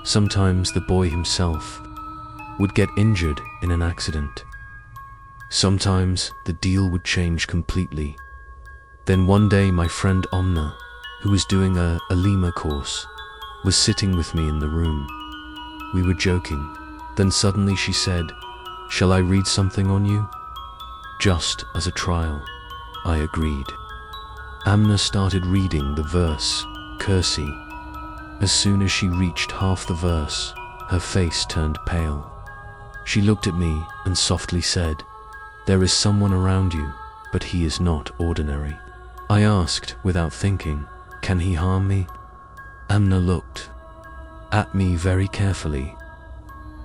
Sometimes the boy himself would get injured in an accident. Sometimes the deal would change completely. Then one day my friend Omna, who was doing a Lima course, was sitting with me in the room. We were joking. Then suddenly she said, "Shall I read something on you?" Just as a trial, I agreed. Amna started reading the verse, Kursi. As soon as she reached half the verse, her face turned pale. She looked at me and softly said, "There is someone around you, but he is not ordinary." I asked without thinking, "Can he harm me?" Amna looked at me very carefully.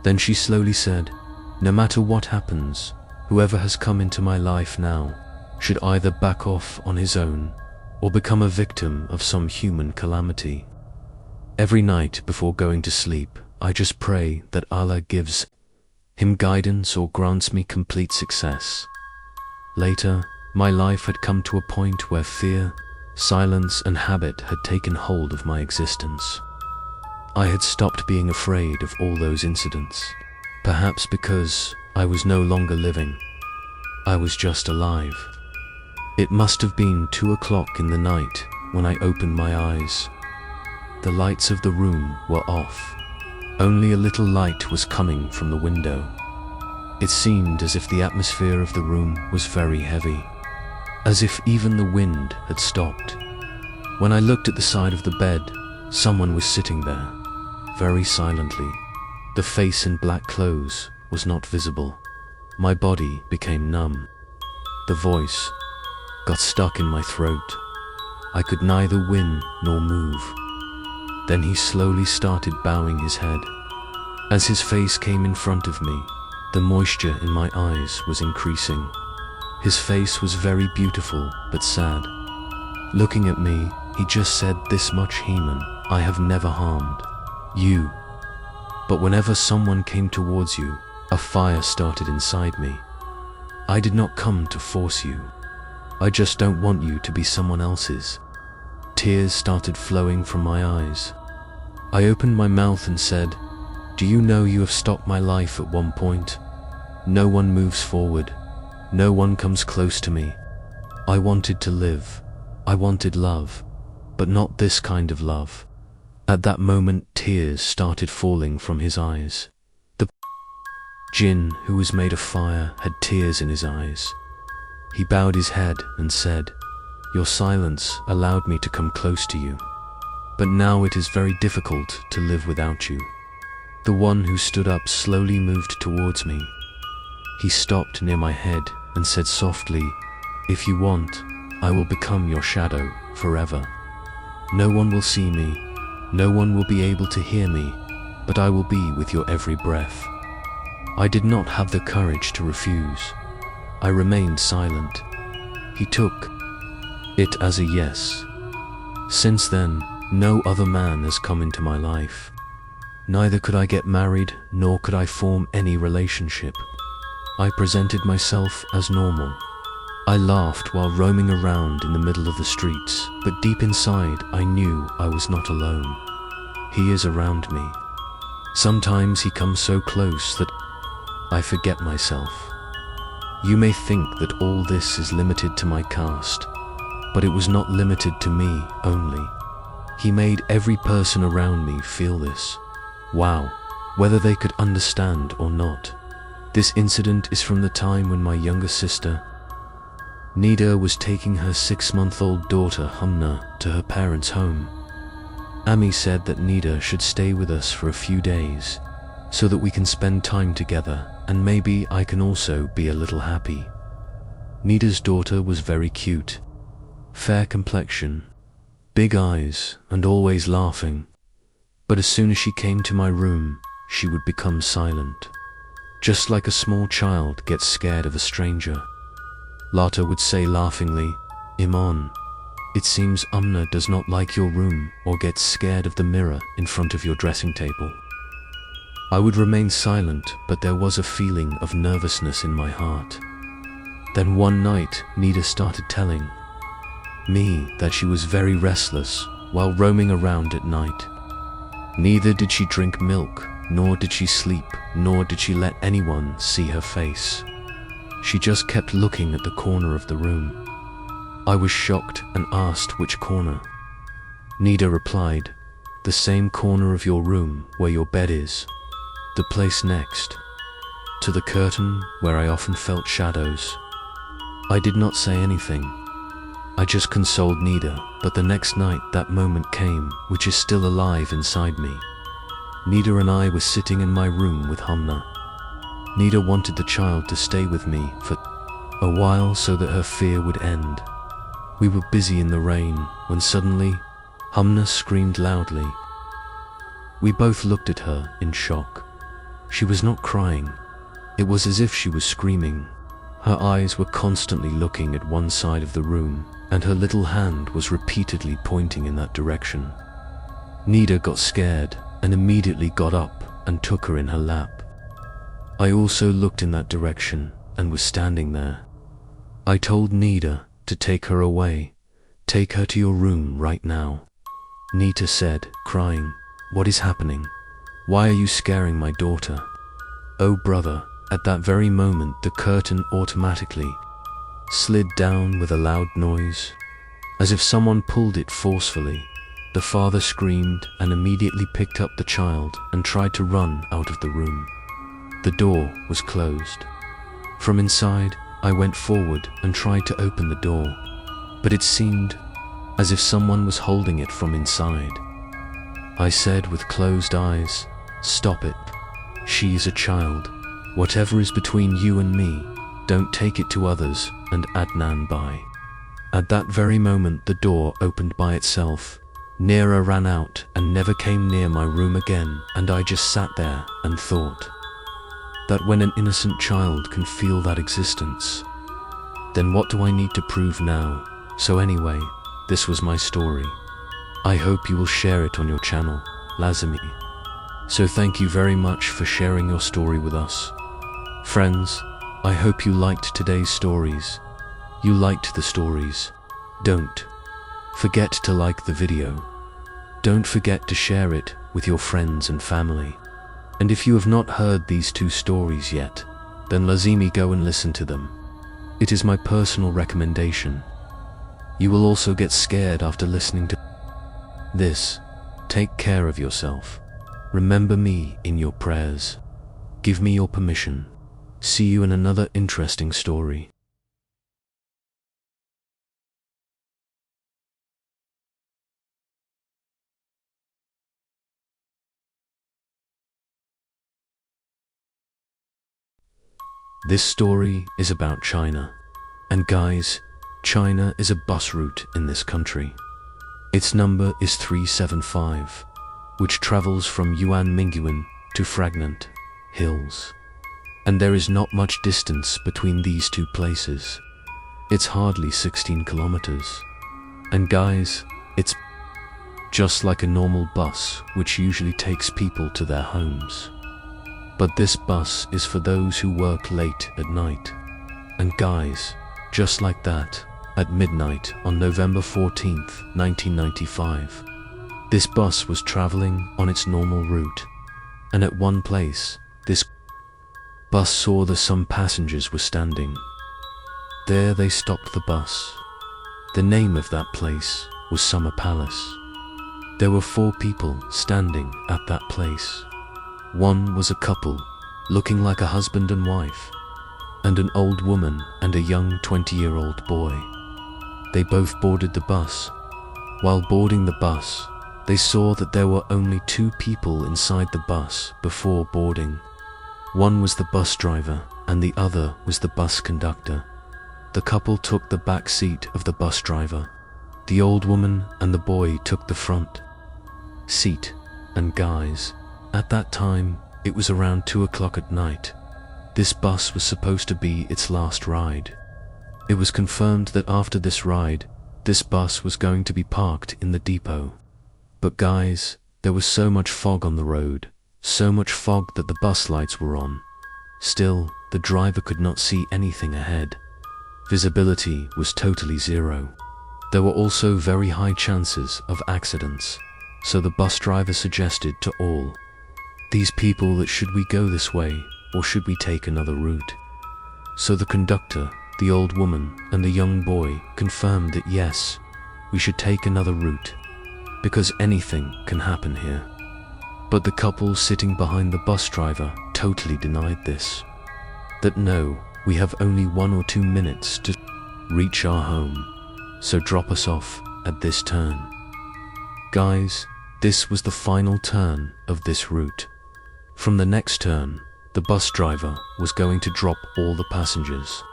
Then she slowly said, "No matter what happens, whoever has come into my life now should either back off on his own or become a victim of some human calamity. Every night before going to sleep, I just pray that Allah gives him guidance or grants me complete success." Later, my life had come to a point where fear, silence, and habit had taken hold of my existence. I had stopped being afraid of all those incidents, perhaps because I was no longer living. I was just alive. It must have been 2 o'clock in the night when I opened my eyes. The lights of the room were off. Only a little light was coming from the window. It seemed as if the atmosphere of the room was very heavy, as if even the wind had stopped. When I looked at the side of the bed, someone was sitting there, very silently. The face in black clothes was not visible. My body became numb. The voice got stuck in my throat. I could neither win nor move. Then he slowly started bowing his head. As his face came in front of me, the moisture in my eyes was increasing. His face was very beautiful but sad. Looking at me, he just said this much, "Heman, I have never harmed you." But whenever someone came towards you, a fire started inside me. "I did not come to force you. I just don't want you to be someone else's." Tears started flowing from my eyes. I opened my mouth and said, "Do you know you have stopped my life at one point? No one moves forward. No one comes close to me. I wanted to live. I wanted love, but not this kind of love." At that moment, tears started falling from his eyes. The jinn, who was made of fire, had tears in his eyes. He bowed his head and said, "Your silence allowed me to come close to you. But now it is very difficult to live without you." The one who stood up slowly moved towards me. He stopped near my head and said softly, "If you want, I will become your shadow forever. No one will see me, no one will be able to hear me, but I will be with your every breath." I did not have the courage to refuse. I remained silent. He took it as a yes. Since then, no other man has come into my life. Neither could I get married, nor could I form any relationship. I presented myself as normal. I laughed while roaming around in the middle of the streets, but deep inside I knew I was not alone. He is around me. Sometimes he comes so close that I forget myself. You may think that all this is limited to my caste, but it was not limited to me only. He made every person around me feel this. Wow, whether they could understand or not. This incident is from the time when my younger sister, Nida, was taking her 6-month-old daughter Humna to her parents' home. Ami said that Nida should stay with us for a few days so that we can spend time together and maybe I can also be a little happy. Nida's daughter was very cute, fair complexion, big eyes, and always laughing. But as soon as she came to my room, she would become silent. Just like a small child gets scared of a stranger. Lata would say laughingly, "Iman, it seems Umna does not like your room or gets scared of the mirror in front of your dressing table." I would remain silent, but there was a feeling of nervousness in my heart. Then one night, Nida started telling me that she was very restless while roaming around at night. Neither did she drink milk, nor did she sleep, nor did she let anyone see her face. She just kept looking at the corner of the room. I was shocked and asked which corner. Nida replied, "The same corner of your room where your bed is. The place next to the curtain where I often felt shadows." I did not say anything. I just consoled Nida, but the next night that moment came, which is still alive inside me. Nida and I were sitting in my room with Humna. Nida wanted the child to stay with me for a while so that her fear would end. We were busy in the rain when suddenly Humna screamed loudly. We both looked at her in shock. She was not crying. It was as if she was screaming. Her eyes were constantly looking at one side of the room, and her little hand was repeatedly pointing in that direction. Nida got scared and immediately got up and took her in her lap. I also looked in that direction and was standing there. I told Nida to take her away. "Take her to your room right now." Nida said, crying, "What is happening? Why are you scaring my daughter?" Oh brother, at that very moment the curtain automatically slid down with a loud noise, as if someone pulled it forcefully. The father screamed and immediately picked up the child and tried to run out of the room. The door was closed. From inside, I went forward and tried to open the door, but it seemed as if someone was holding it from inside. I said with closed eyes, "Stop it. She is a child. Whatever is between you and me, don't take it to others," and Adnan by. At that very moment the door opened by itself. Neera ran out and never came near my room again, and I just sat there and thought that when an innocent child can feel that existence, then what do I need to prove now? So anyway, this was my story. I hope you will share it on your channel, Lazimi. So thank you very much for sharing your story with us. Friends, I hope you liked today's stories. You liked the stories. Don't forget to like the video. Don't forget to share it with your friends and family. And if you have not heard these 2 stories yet, then Lazimi, go and listen to them. It is my personal recommendation. You will also get scared after listening to this. Take care of yourself. Remember me in your prayers. Give me your permission. See you in another interesting story. This story is about China. And guys, China is a bus route in this country. Its number is 375, which travels from Yuan Mingyuan to Fragnant Hills. and there is not much distance between these two places. It's hardly 16 kilometers. And guys, it's just like a normal bus which usually takes people to their homes. But this bus is for those who work late at night. And guys, just like that, at midnight on November 14th, 1995, this bus was traveling on its normal route. And at one place, this bus saw that some passengers were standing. There they stopped the bus. The name of that place was Summer Palace. There were 4 people standing at that place. One was a couple, looking like a husband and wife, and an old woman and a young 20-year-old boy. They both boarded the bus. While boarding the bus, they saw that there were only 2 people inside the bus before boarding. One was the bus driver and the other was the bus conductor. The couple took the back seat of the bus driver. The old woman and the boy took the front seat. And guys, at that time, it was around 2 o'clock at night. This bus was supposed to be its last ride. It was confirmed that after this ride, this bus was going to be parked in the depot. But guys, there was so much fog on the road, so much fog that the bus lights were on. Still, the driver could not see anything ahead. Visibility was totally zero. There were also very high chances of accidents, so the bus driver suggested to all these people that should we go this way or should we take another route? So the conductor, the old woman and the young boy confirmed that yes, we should take another route, because anything can happen here. But the couple sitting behind the bus driver totally denied this. That no, we have only 1 or 2 minutes to reach our home, so drop us off at this turn. Guys, this was the final turn of this route. From the next turn, the bus driver was going to drop all the passengers.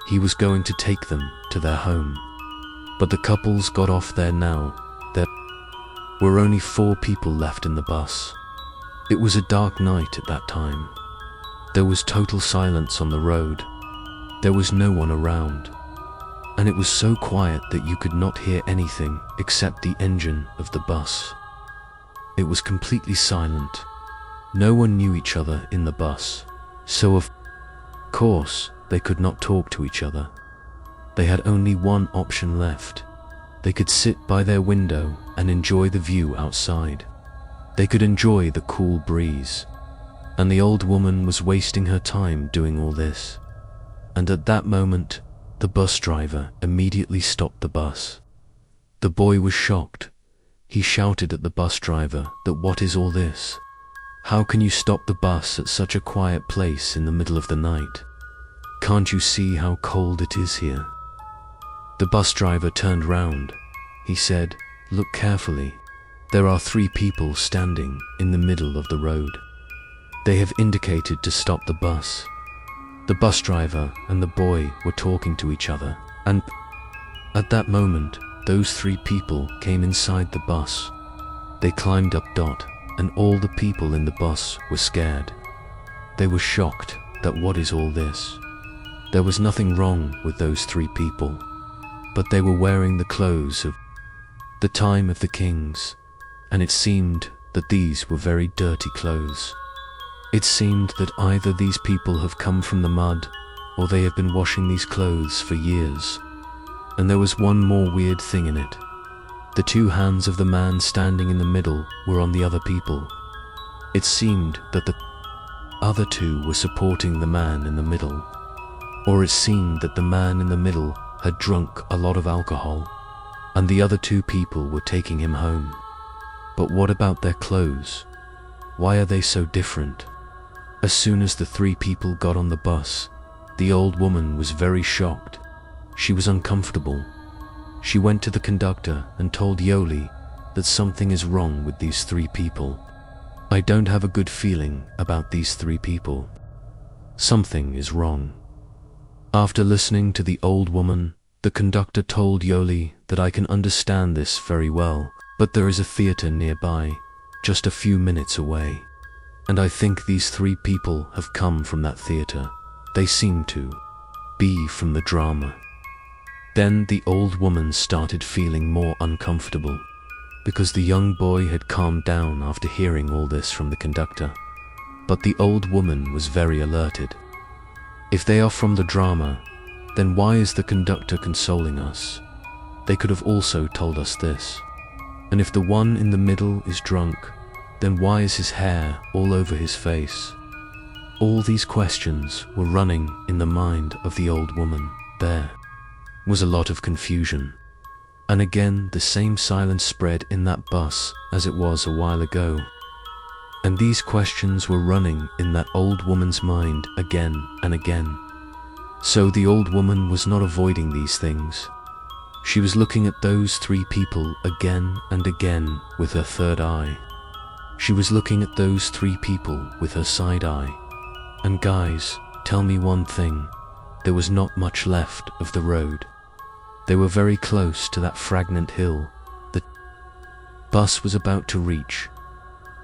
He was going to take them to their home. But the couples got off there now. There were only 4 people left in the bus. It was a dark night at that time. There was total silence on the road. There was no one around. And it was so quiet that you could not hear anything except the engine of the bus. It was completely silent. No one knew each other in the bus, so of course they could not talk to each other. They had only one option left. They could sit by their window and enjoy the view outside. They could enjoy the cool breeze. And the old woman was wasting her time doing all this. And at that moment, the bus driver immediately stopped the bus. The boy was shocked. He shouted at the bus driver that what is all this? How can you stop the bus at such a quiet place in the middle of the night? Can't you see how cold it is here? The bus driver turned round. He said, "Look carefully. There are 3 people standing in the middle of the road. They have indicated to stop the bus." The bus driver and the boy were talking to each other, and at that moment, those 3 people came inside the bus. They climbed up Dot, and all the people in the bus were scared. They were shocked that what is all this? There was nothing wrong with those 3 people, but they were wearing the clothes of the time of the kings, and it seemed that these were very dirty clothes. It seemed that either these people have come from the mud, or they have been washing these clothes for years. And there was one more weird thing in it. The 2 hands of the man standing in the middle were on the other people. It seemed that the other 2 were supporting the man in the middle. Or it seemed that the man in the middle had drunk a lot of alcohol, and the other 2 people were taking him home. But what about their clothes? Why are they so different? As soon as the 3 people got on the bus, the old woman was very shocked. She was uncomfortable. She went to the conductor and told Yoli that something is wrong with these 3 people. I don't have a good feeling about these 3 people. Something is wrong. After listening to the old woman, the conductor told Yoli that I can understand this very well, but there is a theater nearby, just a few minutes away. And I think these three people have come from that theater. They seem to be from the drama. Then the old woman started feeling more uncomfortable, because the young boy had calmed down after hearing all this from the conductor. But the old woman was very alerted. If they are from the drama, then why is the conductor consoling us? They could have also told us this. And if the one in the middle is drunk, then why is his hair all over his face? All these questions were running in the mind of the old woman. There was a lot of confusion. And again the same silence spread in that bus as it was a while ago. And these questions were running in that old woman's mind again and again. So the old woman was not avoiding these things. She was looking at those three people again and again with her third eye. She was looking at those three people with her side eye. And guys, tell me one thing. There was not much left of the road. They were very close to that fragrant hill the bus was about to reach.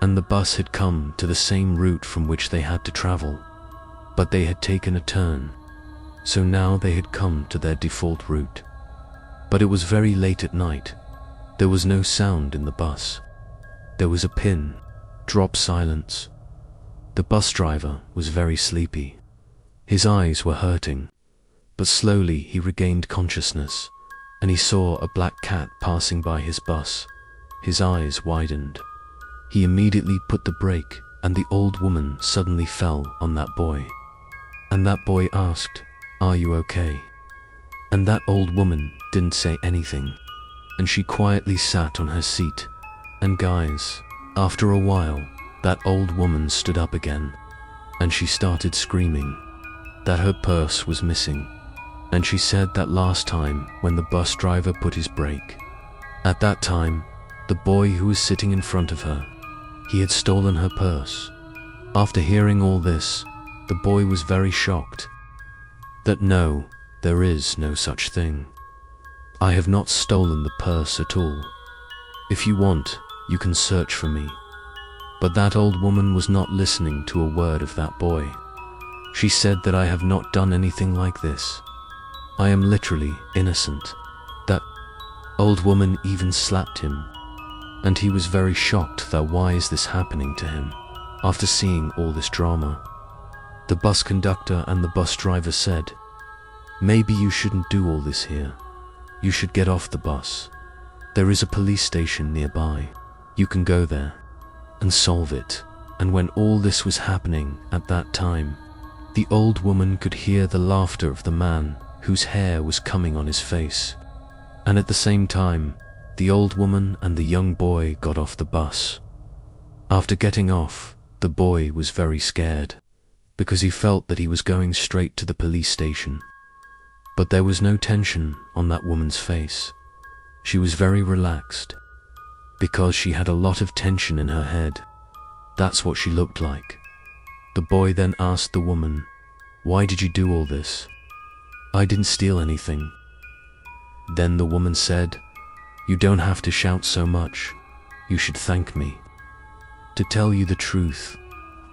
And the bus had come to the same route from which they had to travel. But they had taken a turn. So now they had come to their default route. But it was very late at night. There was no sound in the bus. There was a pin drop silence. The bus driver was very sleepy. His eyes were hurting. But slowly he regained consciousness, and he saw a black cat passing by his bus. His eyes widened. He immediately put the brake, and the old woman suddenly fell on that boy. And that boy asked, "Are you okay?" And that old woman didn't say anything, and she quietly sat on her seat. And guys, after a while, that old woman stood up again, and she started screaming that her purse was missing. And she said that last time when the bus driver put his brake, at that time, the boy who was sitting in front of her, he had stolen her purse. After hearing all this, the boy was very shocked. That no, there is no such thing. I have not stolen the purse at all. If you want, you can search for me. But that old woman was not listening to a word of that boy. She said that I have not done anything like this. I am literally innocent. That old woman even slapped him. And he was very shocked that why is this happening to him after seeing all this drama. The bus conductor and the bus driver said, "Maybe you shouldn't do all this here. You should get off the bus. There is a police station nearby. You can go there and solve it." And when all this was happening at that time, the old woman could hear the laughter of the man whose hair was coming on his face. And at the same time, the old woman and the young boy got off the bus. After getting off, the boy was very scared, because he felt that he was going straight to the police station. But there was no tension on that woman's face. She was very relaxed, because she had a lot of tension in her head. That's what she looked like. The boy then asked the woman, "Why did you do all this?" "I didn't steal anything." Then the woman said, "You don't have to shout so much. You should thank me. To tell you the truth,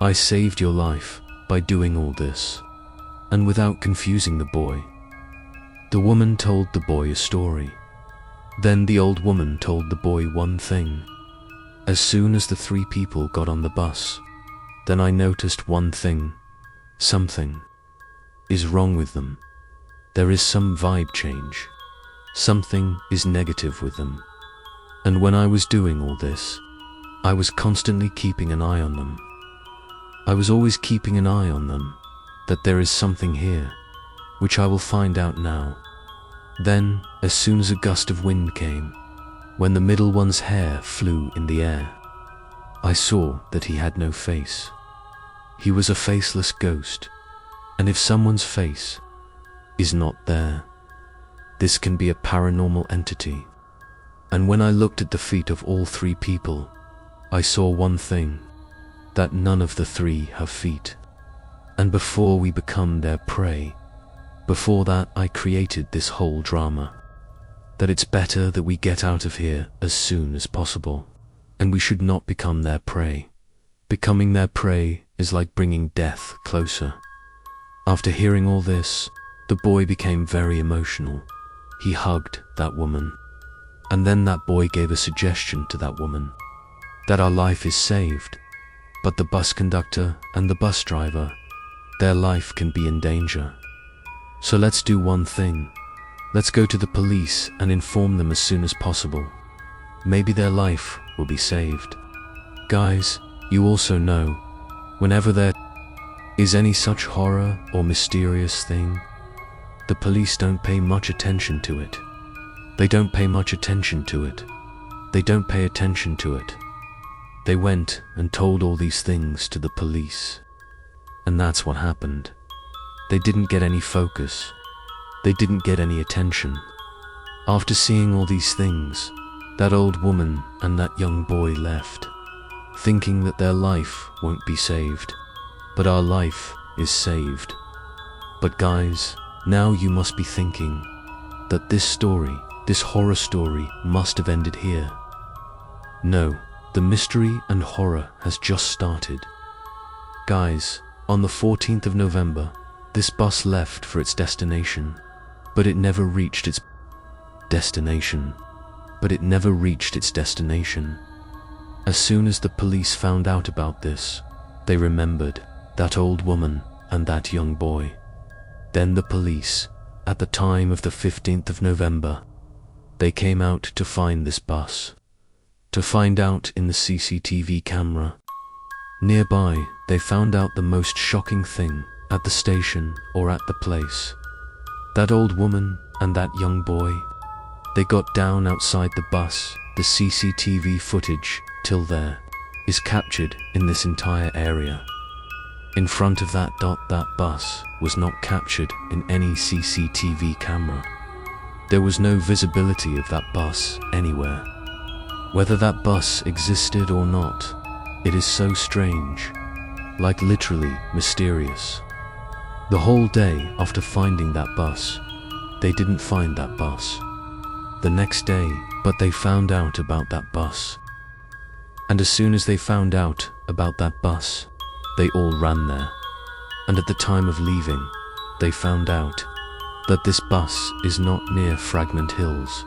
I saved your life by doing all this." And without confusing the boy, the woman told the boy a story. Then the old woman told the boy one thing. As soon as the three people got on the bus, then I noticed one thing. Something is wrong with them. There is some vibe change. Something is negative with them. And when I was doing all this, I was constantly keeping an eye on them. I was always keeping an eye on them, that there is something here, which I will find out now. Then, as soon as a gust of wind came, when the middle one's hair flew in the air, I saw that he had no face. He was a faceless ghost, and if someone's face is not there, this can be a paranormal entity. And when I looked at the feet of all three people, I saw one thing, that none of the three have feet. And before we become their prey, before that I created this whole drama, that it's better that we get out of here as soon as possible, and we should not become their prey, Becoming their prey is like bringing death closer. After hearing all this, the boy became very emotional. He hugged that woman. And then that boy gave a suggestion to that woman, that our life is saved, but the bus conductor and the bus driver, their life can be in danger. So let's do one thing. Let's go to the police and inform them as soon as possible. Maybe their life will be saved. Guys, you also know, whenever there is any such horror or mysterious thing, the police don't pay much attention to it. They don't pay much attention to it. They don't pay attention to it. They went and told all these things to the police. And that's what happened. They didn't get any focus. They didn't get any attention. After seeing all these things, that old woman and that young boy left, thinking that their life won't be saved. But our life is saved. But guys, now you must be thinking that this story, this horror story, must have ended here. No, the mystery and horror has just started. Guys, on the 14th of November, this bus left for its destination, but it never reached its destination. As soon as the police found out about this, they remembered that old woman and that young boy. Then the police, at the time of the 15th of November, they came out to find this bus, to find out in the CCTV camera. Nearby, they found out the most shocking thing at the station or at the place. That old woman and that young boy, they got down outside the bus. The CCTV footage till there is captured in this entire area. In front of that bus was not captured in any CCTV camera. There was no visibility of that bus anywhere. Whether that bus existed or not, it is so strange, like literally mysterious. The whole day after finding that bus, they didn't find that bus. The next day, but they found out about that bus. And as soon as they found out about that bus, they all ran there. And at the time of leaving, they found out that this bus is not near Fragment Hills,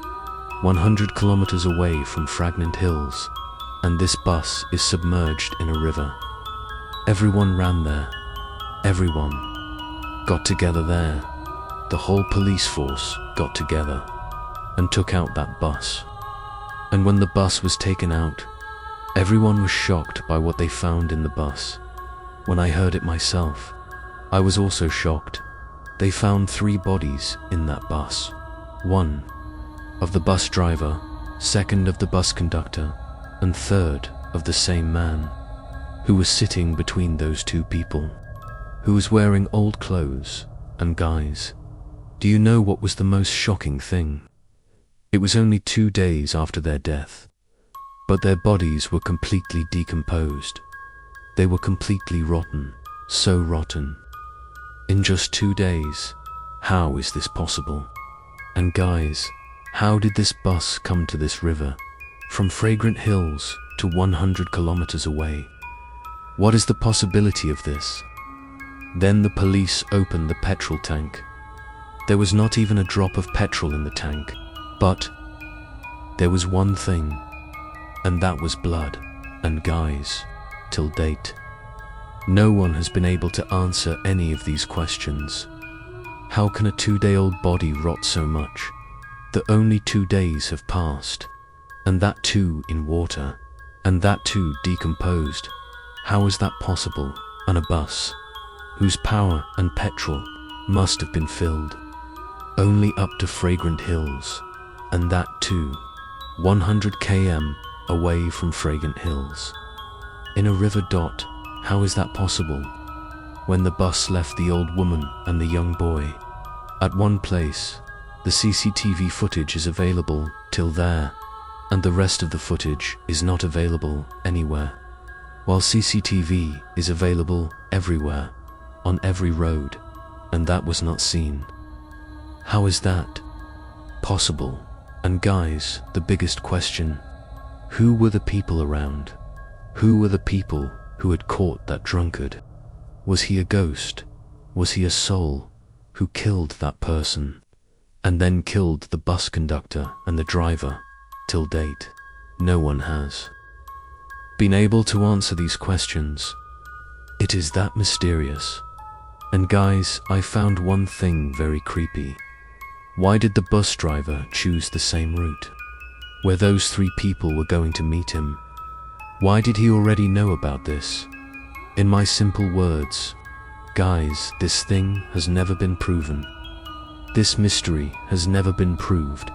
100 kilometers away from Fragment Hills, and this bus is submerged in a river. Everyone ran there. Everyone got together there. The whole police force got together and took out that bus. And when the bus was taken out, everyone was shocked by what they found in the bus. When I heard it myself, I was also shocked. They found 3 bodies in that bus. 1 of the bus driver, 2nd of the bus conductor, and 3rd of the same man, who was sitting between those 2 people, who was wearing old clothes. And guys, do you know what was the most shocking thing? It was only 2 days after their death, but their bodies were completely decomposed. They were completely rotten, so rotten. In just 2 days, how is this possible? And guys, how did this bus come to this river, from Fragrant Hills to 100 kilometers away? What is the possibility of this? Then the police opened the petrol tank. There was not even a drop of petrol in the tank. But there was one thing, and that was blood. And guys, till date, no one has been able to answer any of these questions. How can a 2-day-old body rot so much? The only 2 days have passed, and that too in water, and that too decomposed. How is that possible on a bus whose power and petrol must have been filled only up to Fragrant Hills? And that too, 100 km away from Fragrant Hills. In a river. How is that possible? When the bus left the old woman and the young boy at one place, the CCTV footage is available till there, and the rest of the footage is not available anywhere, while CCTV is available everywhere, on every road, and that was not seen. How is that possible? And guys, the biggest question, who were the people around? Who were the people who had caught that drunkard? Was he a ghost? Was he a soul who killed that person and then killed the bus conductor and the driver? Till date, no one has been able to answer these questions. It is that mysterious. And guys, I found one thing very creepy. Why did the bus driver choose the same route where those 3 people were going to meet him? Why did he already know about this? In my simple words, guys, this thing has never been proven. This mystery has never been proved.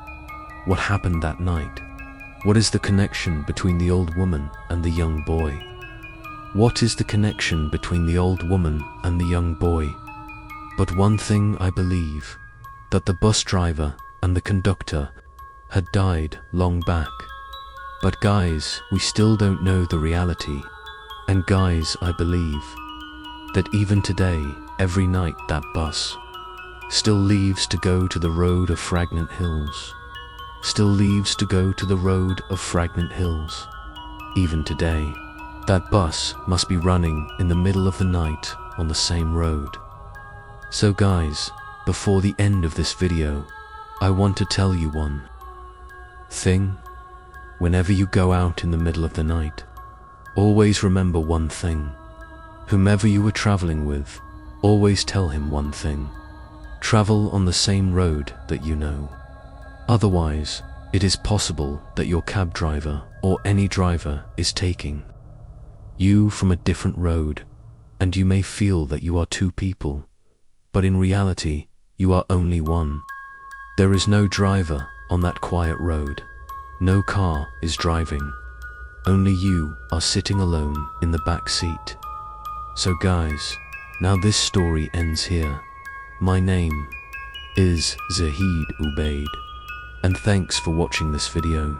What happened that night? What is the connection between the old woman and the young boy? What is the connection between the old woman and the young boy? But one thing I believe, that the bus driver and the conductor had died long back. But guys, we still don't know the reality. And guys, I believe that even today, every night that bus still leaves to go to the road of Fragrant Hills. Still leaves to go to the road of Fragrant Hills. Even today, that bus must be running in the middle of the night on the same road. So guys, before the end of this video, I want to tell you one thing. Whenever you go out in the middle of the night, always remember one thing. Whomever you were traveling with, always tell him one thing. Travel on the same road that you know. Otherwise, it is possible that your cab driver or any driver is taking you from a different road, and you may feel that you are 2 people, but in reality, you are only one. There is no driver on that quiet road. No car is driving. Only you are sitting alone in the back seat. So guys, now this story ends here. My name is Zahid Ubaid, and thanks for watching this video.